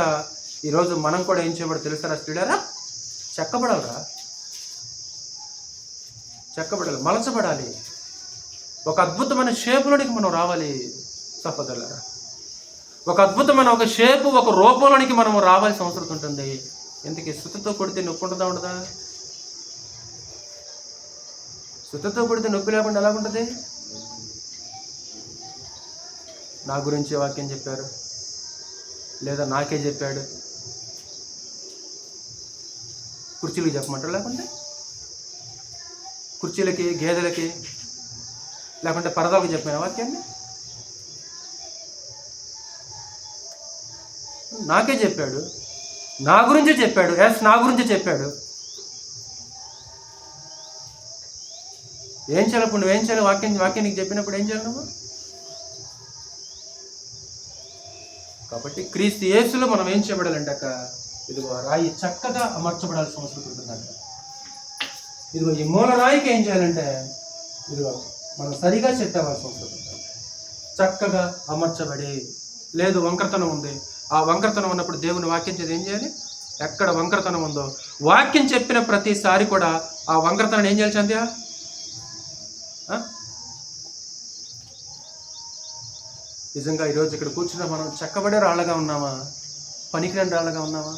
A: ఈరోజు మనం కూడా ఏం చేయబడి తెలుస్తారా స్త్రీడారా? చెక్కబడాలి, మలచబడాలి. ఒక అద్భుతమైన షేపులోనికి మనం రావాలి సహోదరులారా. ఒక అద్భుతమైన ఒక షేపు, ఒక రూపంలోనికి మనం రావాల్సిన అవసరం ఉంటుంది. ఎందుకు? సుత్తితో కొడితే నొప్పి ఉంటుందా? ఉండదా? సుత్తితో కొడితే నొప్పి లేకుండా ఎలా ఉంటుంది? నా గురించి వాక్యం చెప్పారు, లేదా నాకే చెప్పాడు, కుర్చీలకు చెప్పమంటారు, లేకుంటే కుర్చీలకి, గేదెలకి, లేకుంటే పరదాలకు చెప్పిన వాక్యాన్ని నాకే చెప్పాడు, నా గురించే చెప్పాడు. నా గురించే చెప్పాడు. ఏం చేయాలి ఇప్పుడు? నువ్వేం చేయాలి? వాక్యం నీకు చెప్పినప్పుడు ఏం చేయాలి నువ్వు? కాబట్టి క్రీస్తు యేసులో మనం ఏం చేయబడాలంటే ఇదిగో రాయి చక్కగా అమర్చబడాల్సిన అవసరం ఉంటుందంట. ఇదిగో ఈ మూల రాయికి ఏం చేయాలంటే ఇదిగో మనం సరిగా సెట్ అవ్వాల్సిన అవసరం ఉంటుంది. చక్కగా అమర్చబడి, లేదు వంకరతనం ఉంది, ఆ వంకరతనం ఉన్నప్పుడు దేవుని వాక్యం చేసి ఏం చేయాలి? ఎక్కడ వంకరతనం ఉందో వాక్యం చెప్పిన ప్రతిసారి కూడా ఆ వంకరతనం ఏం చేయాలి సంధ్య? నిజంగా ఈరోజు ఇక్కడ కూర్చున్న మనం చెక్కబడే రాళ్ళగా ఉన్నామా? పనికిరాని రాళ్ళగా ఉన్నామా?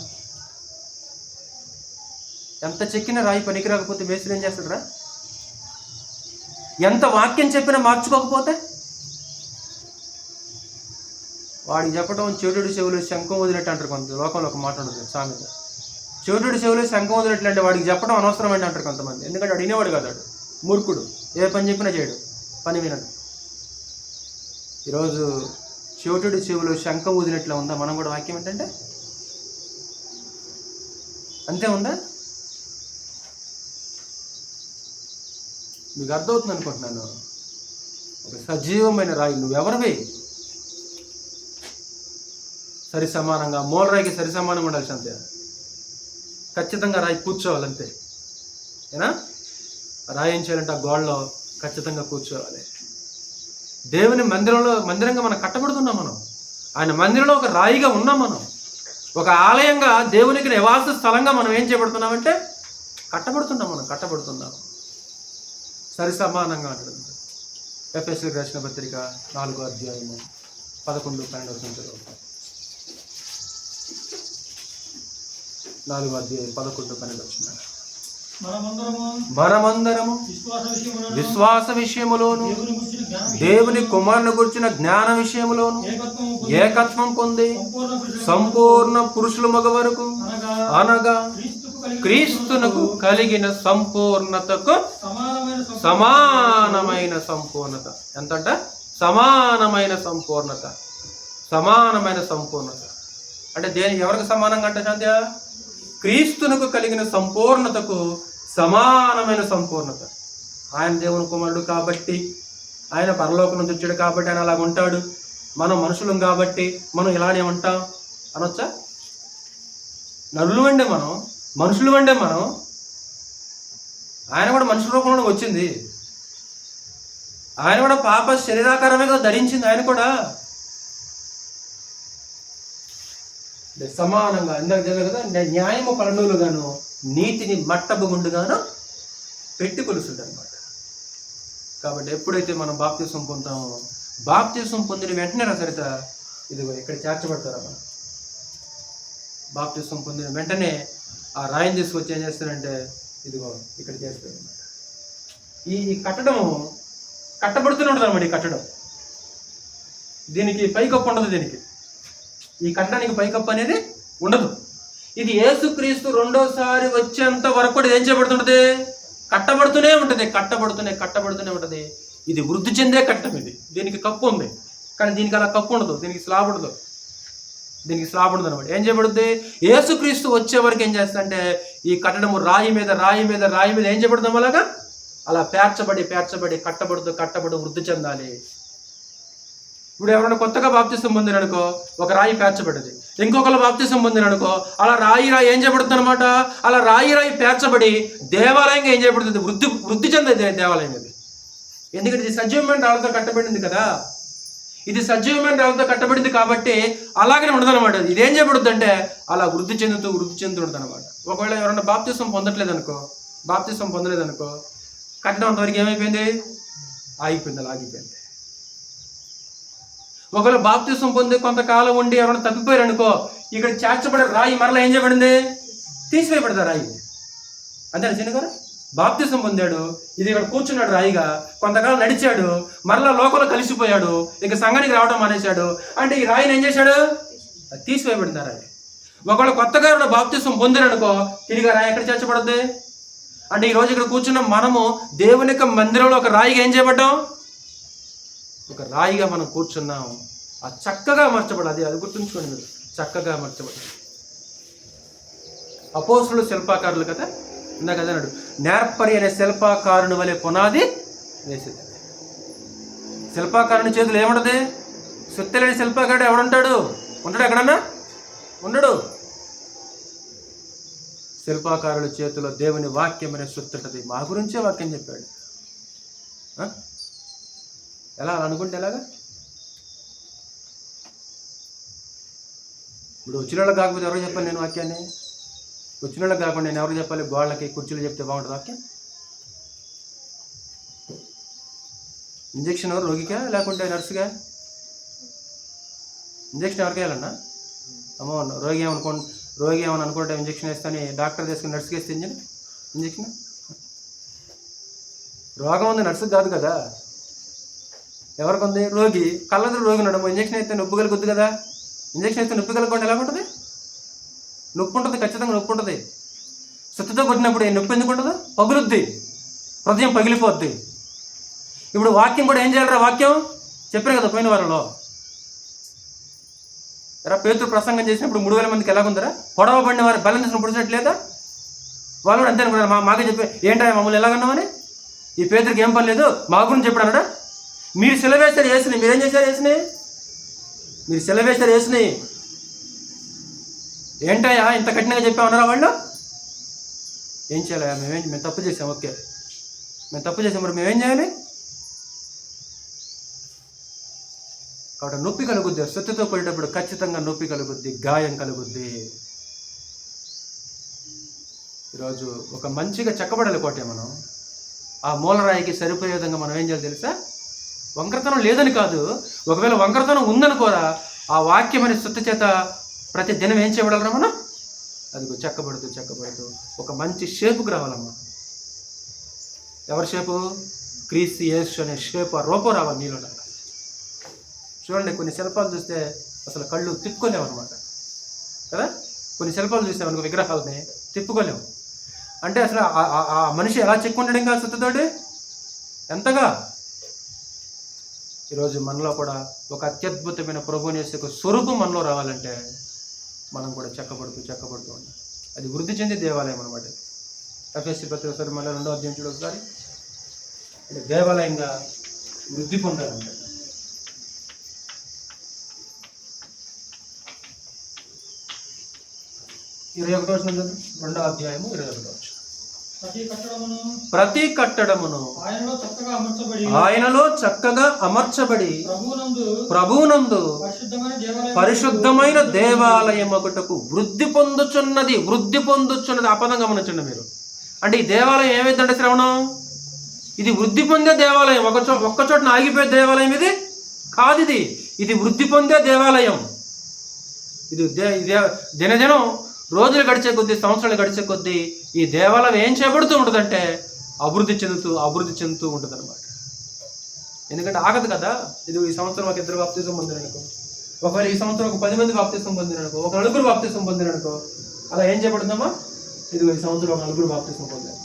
A: ఎంత చెక్కిన రాయి పనికి రాకపోతే మేస్త్రి ఏం చేస్తాడురా? ఎంత వాక్యం చెప్పినా మార్చుకోకపోతే వాడికి చెప్పడం చెవిడు చెవులు శంఖం వదిలేట్టు అంటారు. కొంత లోకంలో ఒక మాట ఉంటుంది సామెత, చెవిడు చెవులు శంఖం వదిలేట్లు అంటే వాడికి చెప్పడం అనవసరమైన అంటారు కొంతమంది. ఎందుకంటే వాడు వినేవాడు కాదు, వాడు మూర్ఖుడు, ఏ పని చెప్పినా చేయడు, పని వినడు. ఈరోజు చెవిడు చెవులు శంఖం వదిలేట్లా ఉందా? మనం కూడా వాక్యం ఏంటంటే అంతే ఉందా? మీకు అర్థమవుతుంది అనుకుంటున్నాను. ఒక సజీవమైన రాయి, నువ్వెవరివి? సరి సమానంగా మూలరాయికి సరి సమానంగా ఉండాల్సి అంతే. ఖచ్చితంగా రాయి కూర్చోవాలంతే. ఏనా? రాయి ఏం చేయాలంటే ఆ గోడలో ఖచ్చితంగా కూర్చోవాలి. దేవుని మందిరంగా మనం కట్టబడుతున్నాం. మనం ఆయన మందిరంలో ఒక రాయిగా ఉన్నాం. మనం ఒక ఆలయంగా, దేవునికి నివాస స్థలంగా మనం ఏం చేయబడుతున్నామంటే కట్టబడుతున్నాం. సరి సమానంగా అంటాడు. ఎఫెసీయులకు రాసిన పత్రిక 4వ అధ్యాయము 11-12 వచనాలు. 4వ అధ్యాయం 11-12 వచనాలు. మనమందరము విశ్వాస విషయములోను దేవుని కుమారుని గురించిన జ్ఞాన విషయములోను ఏకత్వం పొంది సంపూర్ణ పురుషుల మగ వరకు అనగా క్రీస్తునకు కలిగిన సంపూర్ణతకు సమానమైన సంపూర్ణత. ఎంతంట? సమానమైన సంపూర్ణత. అంటే ఎవరికి సమానంగా అంటే శాంతి? క్రీస్తునకు కలిగిన సంపూర్ణతకు సమానమైన సంపూర్ణత. ఆయన దేవుని కుమారుడు కాబట్టి, ఆయన పరలోకం నుంచి వచ్చాడు కాబట్టి ఆయన అలాగ ఉంటాడు. మనం మనుషులం కాబట్టి మనం ఇలానే ఉంటాం అనొచ్చా? నరులు అండి మనం, మనుషులు అండి మనం. ఆయన కూడా మనుషుల రూపంలో వచ్చింది. ఆయన కూడా పాప శరీరాకారమే కదా ధరించింది. ఆయన కూడా సమానంగా ఇందాక తెలియదు కదా, న్యాయము పలనూలుగాను నీతిని మట్టబగుండుగాను పెట్టి కొలుస్తుంది అనమాట. కాబట్టి ఎప్పుడైతే మనం బాప్తిసం పొందుతామో, బాప్తిసం పొందిన వెంటనే సరిత ఇదిగో ఇక్కడ చేర్చబడతారమ్మా. బాప్తిసం పొందిన వెంటనే ఆ రాయిని తీసుకొచ్చి ఏం చేస్తారంటే ఇదిగో ఇక్కడ చేస్తారు అనమాట. ఈ కట్టడము కట్టబడుతూనే ఉంటుంది అనమాట. ఈ కట్టడం దీనికి పైకప్పు ఉండదు. దీనికి ఈ కట్టడానికి పైకప్పు అనేది ఉండదు. ఇది యేసుక్రీస్తు రెండోసారి వచ్చేంత వరకు కూడా ఏం చేయబడుతుంటుంది? కట్టబడుతూనే ఉంటుంది, కట్టబడుతూనే ఉంటుంది. ఇది వృద్ధి చెందే కట్టం. ఇది దీనికి కప్పు ఉంది, కానీ దీనికి అలా కప్పు ఉండదు. దీనికి స్లాబ్ ఉండదు అనమాట. ఏం చేయబడుతుంది? యేసుక్రీస్తు వచ్చే వరకు ఏం చేస్తుందంటే ఈ కట్టడము రాయి మీద ఏం చేయబడుతుంది? అలాగా అలా పేర్చబడి కట్టబడు వృద్ధి చెందాలి. ఇప్పుడు ఎవరైనా కొత్తగా బాప్తిసం పొందిననుకో ఒక రాయి పేర్చబడింది, ఇంకొకరు బాప్తిసం పొందిననుకో అలా రాయి ఏం చేయబడుతుంది అనమాట. అలా రాయి పేర్చబడి దేవాలయంగా ఏం చేయబడుతుంది? వృద్ధి చెందేది దేవాలయం ఇది. ఎందుకంటే ఇది సజీవమైన రాళ్ళతో కట్టబడింది కదా. ఇది సజీవమైన రాళ్ళతో కట్టబడింది కాబట్టి అలాగనే ఉండదు అనమాట. ఇదేం చేయబడుద్ది అంటే అలా వృద్ధి చెందుతూ ఉంటుంది అనమాట. ఒకవేళ ఎవరైనా బాప్తిసం పొందలేదనుకో కట్టడం అంతవరకు ఏమైపోయింది? ఆగిపోయింది. ఒకవేళ బాప్తిసం పొంది కొంతకాలం ఉండి ఎవరైనా తప్పిపోయారు అనుకో, ఇక్కడ చేర్చబడే రాయి మరలా ఏం చేయబడింది? తీసివేయబడతారు రాయి. అంతేనా చిన్న గారు? బాప్తిసం పొందాడు, ఇది ఇక్కడ కూర్చున్నాడు రాయిగా, కొంతకాలం నడిచాడు, మరలా లోకంలో కలిసిపోయాడు, ఇక సంఘానికి రావడం మానేశాడు అంటే ఈ రాయిని ఏం చేశాడు? తీసివేయబడింది ఆ రాయి. ఒకవేళ కొత్తగా ఎవరైనా బాప్తిసం పొందారనుకో తిరిగి రాయి ఎక్కడ చేర్చబడుద్ది అంటే ఈరోజు ఇక్కడ కూర్చున్న మనము దేవుని యొక్క మందిరంలో ఒక రాయిగా ఏం చేయబడ్డాం? ఒక రాయిగా మనం కూర్చున్నాం. ఆ చక్కగా మార్చబడాలి. అది గుర్తుంచుకోండి మీరు, చక్కగా మార్చబడాలి. అపోస్తులు శిల్పాకారులు కదా, ఇందాక అదే అన్నాడు, నేర్పరి అనే శిల్పాకారుని వలె పునాది వేసేది. శిల్పాకారుని చేతులు ఏముంటది? సుత్తలేని శిల్పాకారుడు ఎవడుంటాడు? ఉంటాడు ఎక్కడన్నా? ఉండడు. శిల్పాకారుల చేతిలో దేవుని వాక్యం అనే సుత్తుంటది. మా గురించే వాక్యం చెప్పాడు. ఎలా అనుకుంటే ఎలాగా? ఇప్పుడు వచ్చిన వాళ్ళకి కాకపోతే ఎవరు చెప్పాలి నేను వాక్యాన్ని? వచ్చిన వాళ్ళకి కాకుండా నేను ఎవరు చెప్పాలి? గోళ్ళకి కుర్చీలు చెప్తే బాగుంటుంది వాక్యం? ఇంజక్షన్ ఎవరు? రోగికా లేకుంటే నర్సుగా? ఇంజక్షన్ ఎవరికి వేయాలన్నా? అమ్మో రోగి ఏమని అనుకుంటే ఇంజక్షన్ వేస్తాను డాక్టర్ తీసుకుని నర్సుకి వేస్తే ఇంజక్షన్ రోగం ఉంది, నర్సుకి కాదు కదా. ఎవరికి ఉంది? రోగి. కళ్ళందరూ రోగి ఉన్నాడు, ఇంజక్షన్ అయితే నొప్పి కలుగుద్ది కదా. ఇంజక్షన్ అయితే నొప్పి కలగకుండా ఎలా ఉంటుంది? నొప్పి ఉంటుంది, ఖచ్చితంగా నొప్పి ఉంటుంది. సుత్తితో కొట్టినప్పుడు నొప్పి ఎందుకు ఉండదు? పగులుద్ది, హృదయం పగిలిపోద్ది. ఇప్పుడు వాక్యం కూడా ఏం చేయాలరా? వాక్యం చెప్పారు కదా పోయిన వారంలో. ఎరా పేతురు ప్రసంగం చేసినప్పుడు 3000 మందికి ఎలాగుందరా? పొడవ పడిన వారు బలం తీసుకుని పుడిచినట్లేదా? వాళ్ళు కూడా అంతే అనుకున్నారు. మాకే చెప్పి ఏంటా మమ్మల్ని ఎలాగన్నామని. ఈ పేతురికి ఏం పని లేదు, మా గురించి చెప్పాడన్నాడా? మీరు సెలవేస్తారు వేసినాయి, మీరేం చేశారు? మీరు సెలవేస్తారు వేసినాయి. ఏంటయ్యా ఇంత కఠినంగా చెప్పామన్నారా వాళ్ళు? ఏం చేయాలయ్యా? మేము తప్పు చేసాం. ఓకే, మేము తప్పు చేసాం, మరి మేమేం చేయాలి? కాబట్టి నొప్పి కలుగుద్ది. సొత్తుతో కొట్టేటప్పుడు ఖచ్చితంగా నొప్పి కలుగుద్ది, గాయం కలుగుద్ది. ఈరోజు ఒక మంచిగా చెక్కబడాలి కోటే మనం. ఆ మూలరాయికి సరిపోయే విధంగా మనం ఏం చేయాలి తెలుసా? వంకరతనం లేదని కాదు, ఒకవేళ వంకరతనం ఉందనుకోరా, ఆ వాక్యం అనే సొత్తు చేత ప్రతి దినం ఏం చేయబడాలరా మనం? అదిగో చెక్కబడుతూ ఒక మంచి షేపుకి రావాలమ్మా. ఎవరి షేపు? క్రీస్తు యేసు అనే షేపు, ఆ రూపం రావాలి నీలో. చూడండి, కొన్ని శిల్పాలు చూస్తే అసలు కళ్ళు తిప్పుకోలేము అనమాట కదా. కొన్ని శిల్పాలు చూస్తే మనకు విగ్రహాలని తిప్పుకోలేము. అంటే అసలు ఆ మనిషి ఎలా చెక్కుంటాడు ఇంకా సుత్తతోటి ఎంతగా. ఈరోజు మనలో కూడా ఒక అత్యద్భుతమైన ప్రభువుని యొక్క స్వరూపం మనలో రావాలంటే మనం కూడా చెక్కబడుతూ ఉండాలి. అది వృద్ధి చెందే దేవాలయం అనమాట. ఎఫెసీ పత్రిక ఒకసారి మళ్ళీ 2వ అధ్యాయం చూడు ఒకసారి. దేవాలయంగా వృద్ధి పొందాలంట. 21వ వచనం, 2వ అధ్యాయము 21వ వచనం. ప్రతి కట్టడమును ఆయనలో చక్కగా అమర్చబడి ప్రభువునందు పరిశుద్ధమైన దేవాలయం ఒకటకు వృద్ధి పొందుచున్నది. ఆ పదం గమనించండి మీరు. అంటే ఈ దేవాలయం ఏమైందంటే శ్రవణం, ఇది వృద్ధి పొందే దేవాలయం. ఒక్క చోటన ఆగిపోయే దేవాలయం ఇది కాదు. ఇది వృద్ధి పొందే దేవాలయం. ఇది దినదినం రోజులు గడిచే కొద్దీ, సంవత్సరాలు గడిచే కొద్దీ ఈ దేవాలయం ఏం చేయబడుతూ ఉంటుందంటే అభివృద్ధి చెందుతూ ఉంటుంది అనమాట. ఎందుకంటే ఆగదు కదా. ఇది ఈ సంవత్సరం ఒక 2 బాప్తిసం పొందిననుకో, ఒకవేళ ఈ సంవత్సరం ఒక 10 మంది బాప్తిసం పొందిననుకో, ఒక 9 బాప్తిసం పొందిననుకో, అలా ఏం చేయబడుతుందమ్మా, ఇది ఈ సంవత్సరం ఒక 9 బాప్తిసం పొందారు.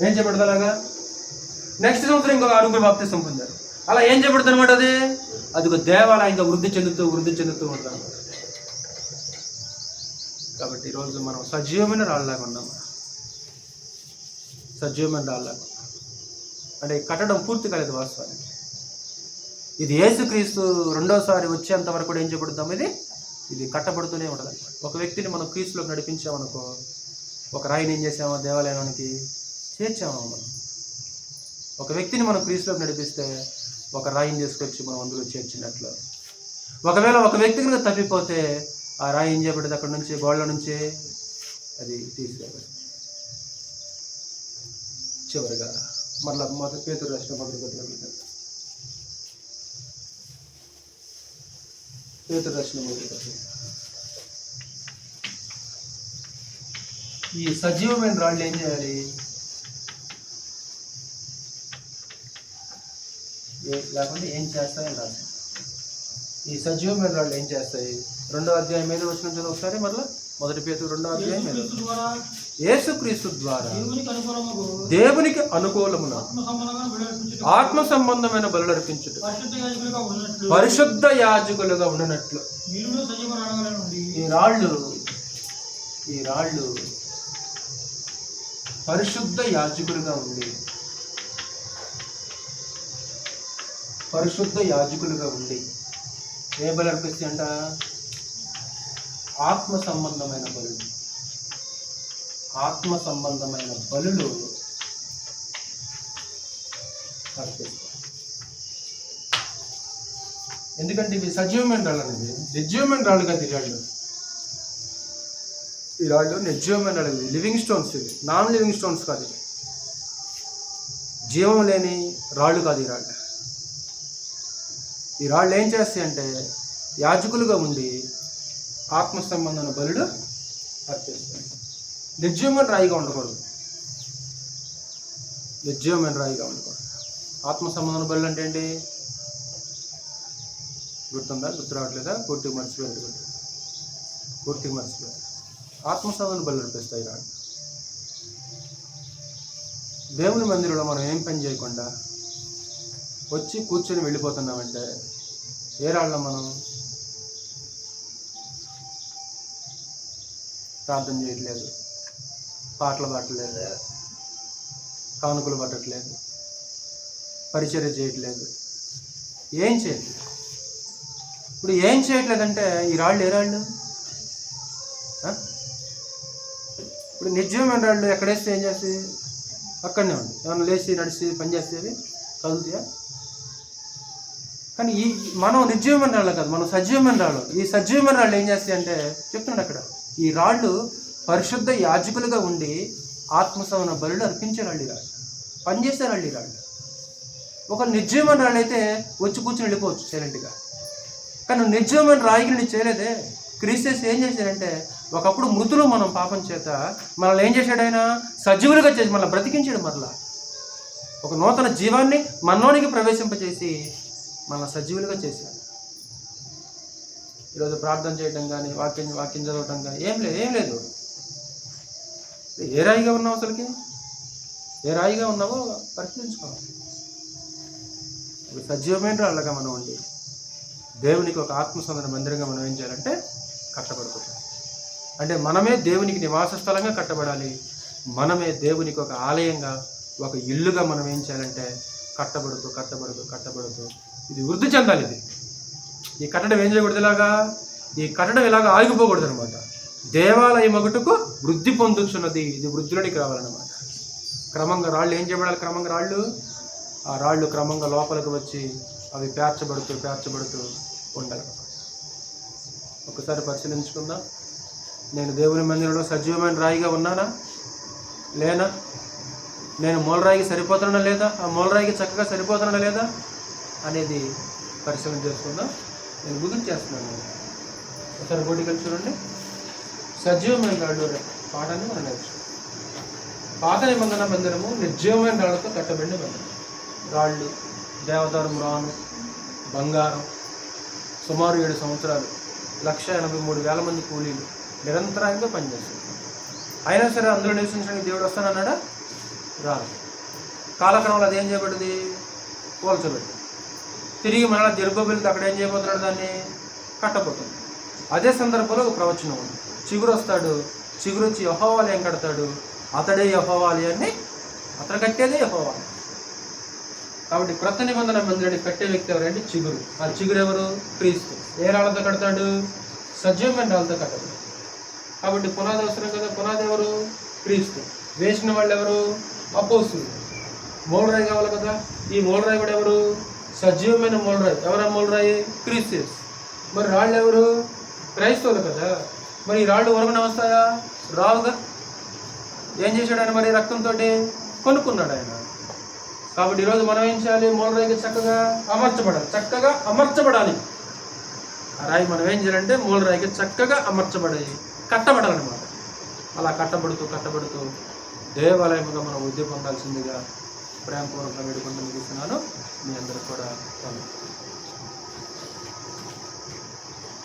A: ఏం చేయబడుతుంది అలాగా? నెక్స్ట్ సంవత్సరం ఇంకొక 9 బాప్తిసం పొందారు. అలా ఏం చేయబడుతుంది అనమాట. అది ఒక దేవాలయంగా వృద్ధి చెందుతూ ఉంటుంది. కాబట్టి ఈరోజు మనం సజీవమైన రాళ్ళలాగా ఉన్నాము. అంటే కట్టడం పూర్తి కాలేదు వాస్తవానికి. ఇది యేసుక్రీస్తు రెండోసారి వచ్చేంత వరకు కూడా ఏం చేయబడుతాం, ఇది కట్టబడుతూనే ఉంటుంది. ఒక వ్యక్తిని మనం క్రీస్తులోకి నడిపించామనుకో, ఒక రాయిని ఏం చేసామో దేవాలయానికి చేర్చాము మనం. ఒక వ్యక్తిని మనం క్రీస్తులోకి నడిపిస్తే ఒక రాయిని తీసుకొచ్చి మనం అందులో చేర్చినట్లు. ఒకవేళ ఒక వ్యక్తి కనుక తప్పిపోతే ఆ రాయి ఏం చేయబడింది, అక్కడ నుంచి గోడల నుంచి అది తీసుకెళ్ళబడింది. చివరిగా మరలా పేతురు రాసిన మొదటి పత్రిక. ఈ సజీవమైన రాళ్ళు ఏం చేయాలి, లేకుంటే ఏం చేస్తాయని రాసి. ఈ సజీవమైన రాళ్ళు ఏం చేస్తాయి? 2వ అధ్యాయం 5వ వచనం చదువు ఒకసారి. మరలా 1 పేతురు 2వ అధ్యాయం. యేసుక్రీస్తు ద్వారా దేవునికి అనుకూలమున ఆత్మ సంబంధమైన బలులు అర్పించుట, పరిశుద్ధ యాజకులుగా ఉండనట్లు ఈ రాళ్ళు పరిశుద్ధ యాజకులుగా ఉండి ఏ బలు అర్పిస్తాయి అంట? ఆత్మ సంబంధమైన బలులు అర్పిస్తాయి. ఎందుకంటే ఇవి సజీవమైన రాళ్ళు అనేది, నిర్జీవమైన రాళ్ళు కాదు ఈ రాళ్ళు నిర్జీవమైన రాళ్ళు, లివింగ్ స్టోన్స్. ఇవి నాన్ లివింగ్ స్టోన్స్ కాదు. ఇవి జీవం లేని రాళ్ళు కాదు ఈ రాళ్ళు ఏం చేస్తాయి అంటే యాజకులుగా ఉండి ఆత్మ సంబంధమైన బలుడు అర్పిస్తాయి. నిర్జీవమైన రాయిగా ఉండకూడదు. ఆత్మ సంబంధమైన బలుడు అంటే ఏంటి గుర్తుందా? గుర్తు రావట్లేదా? పూర్తిగా మర్చిపోయారు. ఆత్మ సంబంధమైన బలుడు అర్పిస్తాయి రాళ్ళు. దేవుని మందిరంలో మనం ఏం పని చేయకుండా వచ్చి కూర్చొని వెళ్ళిపోతున్నామంటే ఏ రాళ్ళం మనం ప్రార్థన చేయట్లేదు, పాటలు పాడట్లేదు, కానుకలు పట్టట్లేదు, పరిచర్య చేయట్లేదు, ఏం చేయట్లేదు. ఇప్పుడు ఏం చేయట్లేదంటే ఈ రాళ్ళు ఏ రాళ్ళు? ఇప్పుడు నిర్జీవమైన రాళ్ళు ఎక్కడేస్తే ఏం చేస్తాయి? అక్కడనే ఉంది. ఏమన్నా లేచి నడిచి పని చేసేవి కదులుతాయా? కానీ మనం నిర్జీవమైన రాళ్ళు కాదు, మనం సజీవమైన రాళ్ళు. ఈ సజీవమైన రాళ్ళు ఏం చేస్తాయి అంటే చెప్తున్నాడు అక్కడ, ఈ రాళ్ళు పరిశుద్ధ యాజకులుగా ఉండి ఆత్మసమన బలులు అర్పించే రాళ్ళు, పనిచేసే రాళ్ళు. ఒక నిర్జీవమైన రాళ్ళు అయితే వచ్చి కూర్చొని వెళ్ళిపోవచ్చు సైలెంట్గా. కానీ నిర్జీవమైన రాయికి నేను చేయలేదే. క్రీస్తు ఏం చేశాడంటే ఒకప్పుడు మృతులు మనం పాపం చేత మనల్ని ఏం చేశాడు? ఆయన సజీవులుగా చేసి మనల్ని బ్రతికించాడు. మరలా ఒక నూతన జీవాన్ని మనలోనికి ప్రవేశింపజేసి మన సజీవులుగా చేశాడు. ఈరోజు ప్రార్థన చేయడం కానీ వాక్యం చదవటం కానీ ఏం లేదు. ఏ రాయిగా ఉన్నావు? అసలుకి ఏ రాయిగా ఉన్నావో పరిశీలించుకోవాలి. సజీవమైన రాళ్ళగా మనం ఉండి దేవునికి ఒక ఆత్మసంబంధ మందిరంగా మనం ఏం చేయాలంటే కట్టబడుతుంది. అంటే మనమే దేవునికి నివాస స్థలంగా కట్టబడాలి. మనమే దేవునికి ఒక ఆలయంగా, ఒక ఇల్లుగా మనం ఏం చేయాలంటే కట్టబడుతూ కట్టబడుతూ కట్టబడుతూ ఇది వృద్ధి చెందాలి. ఈ కట్టడం ఏం చేయకూడదు, ఈ కట్టడం ఇలాగా ఆగిపోకూడదు అనమాట. దేవాలయ మగుటకు వృద్ధి పొందుతున్నది, ఇది వృద్ధిలోనికి రావాలన్నమాట. క్రమంగా రాళ్ళు ఏం చేయబడాలి, క్రమంగా ఆ రాళ్ళు క్రమంగా లోపలికి వచ్చి అవి పేర్చబడుతూ ఉండాలి. ఒకసారి పరిశీలించుకుందాం. నేను దేవుని మందిరంలో సజీవమైన రాయిగా ఉన్నానా లేనా? నేను మూలరాయికి సరిపోతున్నా లేదా? ఆ మూలరాయికి చక్కగా సరిపోతున్నా లేదా అనేది పరిశీలన చేసుకుందాం. నేను ముగించేస్తున్నాను. ఒకసారి బోటికలు చూడండి. సజీవమైన రాళ్ళు పాఠాన్ని మనం నేర్చుకుంటాం. పాత నిబంధన మందిరము నిర్జీవమైన రాళ్లతో కట్టబడిన మందిరం. రాళ్ళు, దేవదారు మ్రాను, బంగారం, సుమారు 7 సంవత్సరాలు, 1,83,000 మంది కూలీలు నిరంతరాయంగా పనిచేస్తారు. అయినా సరే అందులో నివసించడానికి దేవుడు వస్తానన్నాడా? రాదు. కాలక్రమంలో అది ఏం చేయబడింది, పోల్చబడింది. తిరిగి మరలా జెరుబ్బేలుతో అక్కడ ఏం చేయబోతున్నాడు, దాన్ని కట్టబోతుంది. అదే సందర్భంలో ఒక ప్రవచనం ఉంది. చిగురు వస్తాడు, చిగురు వచ్చి యెహోవా ఆలయం కడతాడు, అతడే యెహోవా ఆలయాన్ని, అతను కట్టేదే యెహోవా. కాబట్టి క్రొత్త నిబంధన మందిరాన్ని కట్టే వ్యక్తి ఎవరంటే చిగురు. ఆ చిగురు ఎవరు? క్రీస్తు. ఏ రాళ్ళతో కడతాడు? సజీవమైన రాళ్ళతో కట్టడు. కాబట్టి పునాది అవసరం కదా. పునాది ఎవరు? క్రీస్తు. వేసిన వాళ్ళు ఎవరు? అపోస్తులు. మూలరాయి కావాలి కదా. ఈ మూలరాయి కూడా ఎవరు? సజీవమైన మూలరాయి. ఎవరా మూలరాయి? క్రీస్తు. మరి రాళ్ళు ఎవరు? క్రైస్తవులు కదా. మరి ఈ రాళ్ళు ఒరగన వస్తాయా? రావుగా. ఏం చేశాడు ఆయన? మరి రక్తంతో కొనుక్కున్నాడు ఆయన. కాబట్టి ఈరోజు మనం ఏం చేయాలి? మూలరాయికి చక్కగా అమర్చబడాలి. ఆ రాయి మనం ఏం చేయాలంటే మూలరాయికి చక్కగా కట్టబడాలన్నమాట. అలా కట్టబడుతూ దేవాలయముగా మనం వృద్ధి పొందాల్సిందిగా ప్రేమపూర్వకంగా వేడుకుంటూ ముగిస్తున్నాను. మీ అందరూ కూడా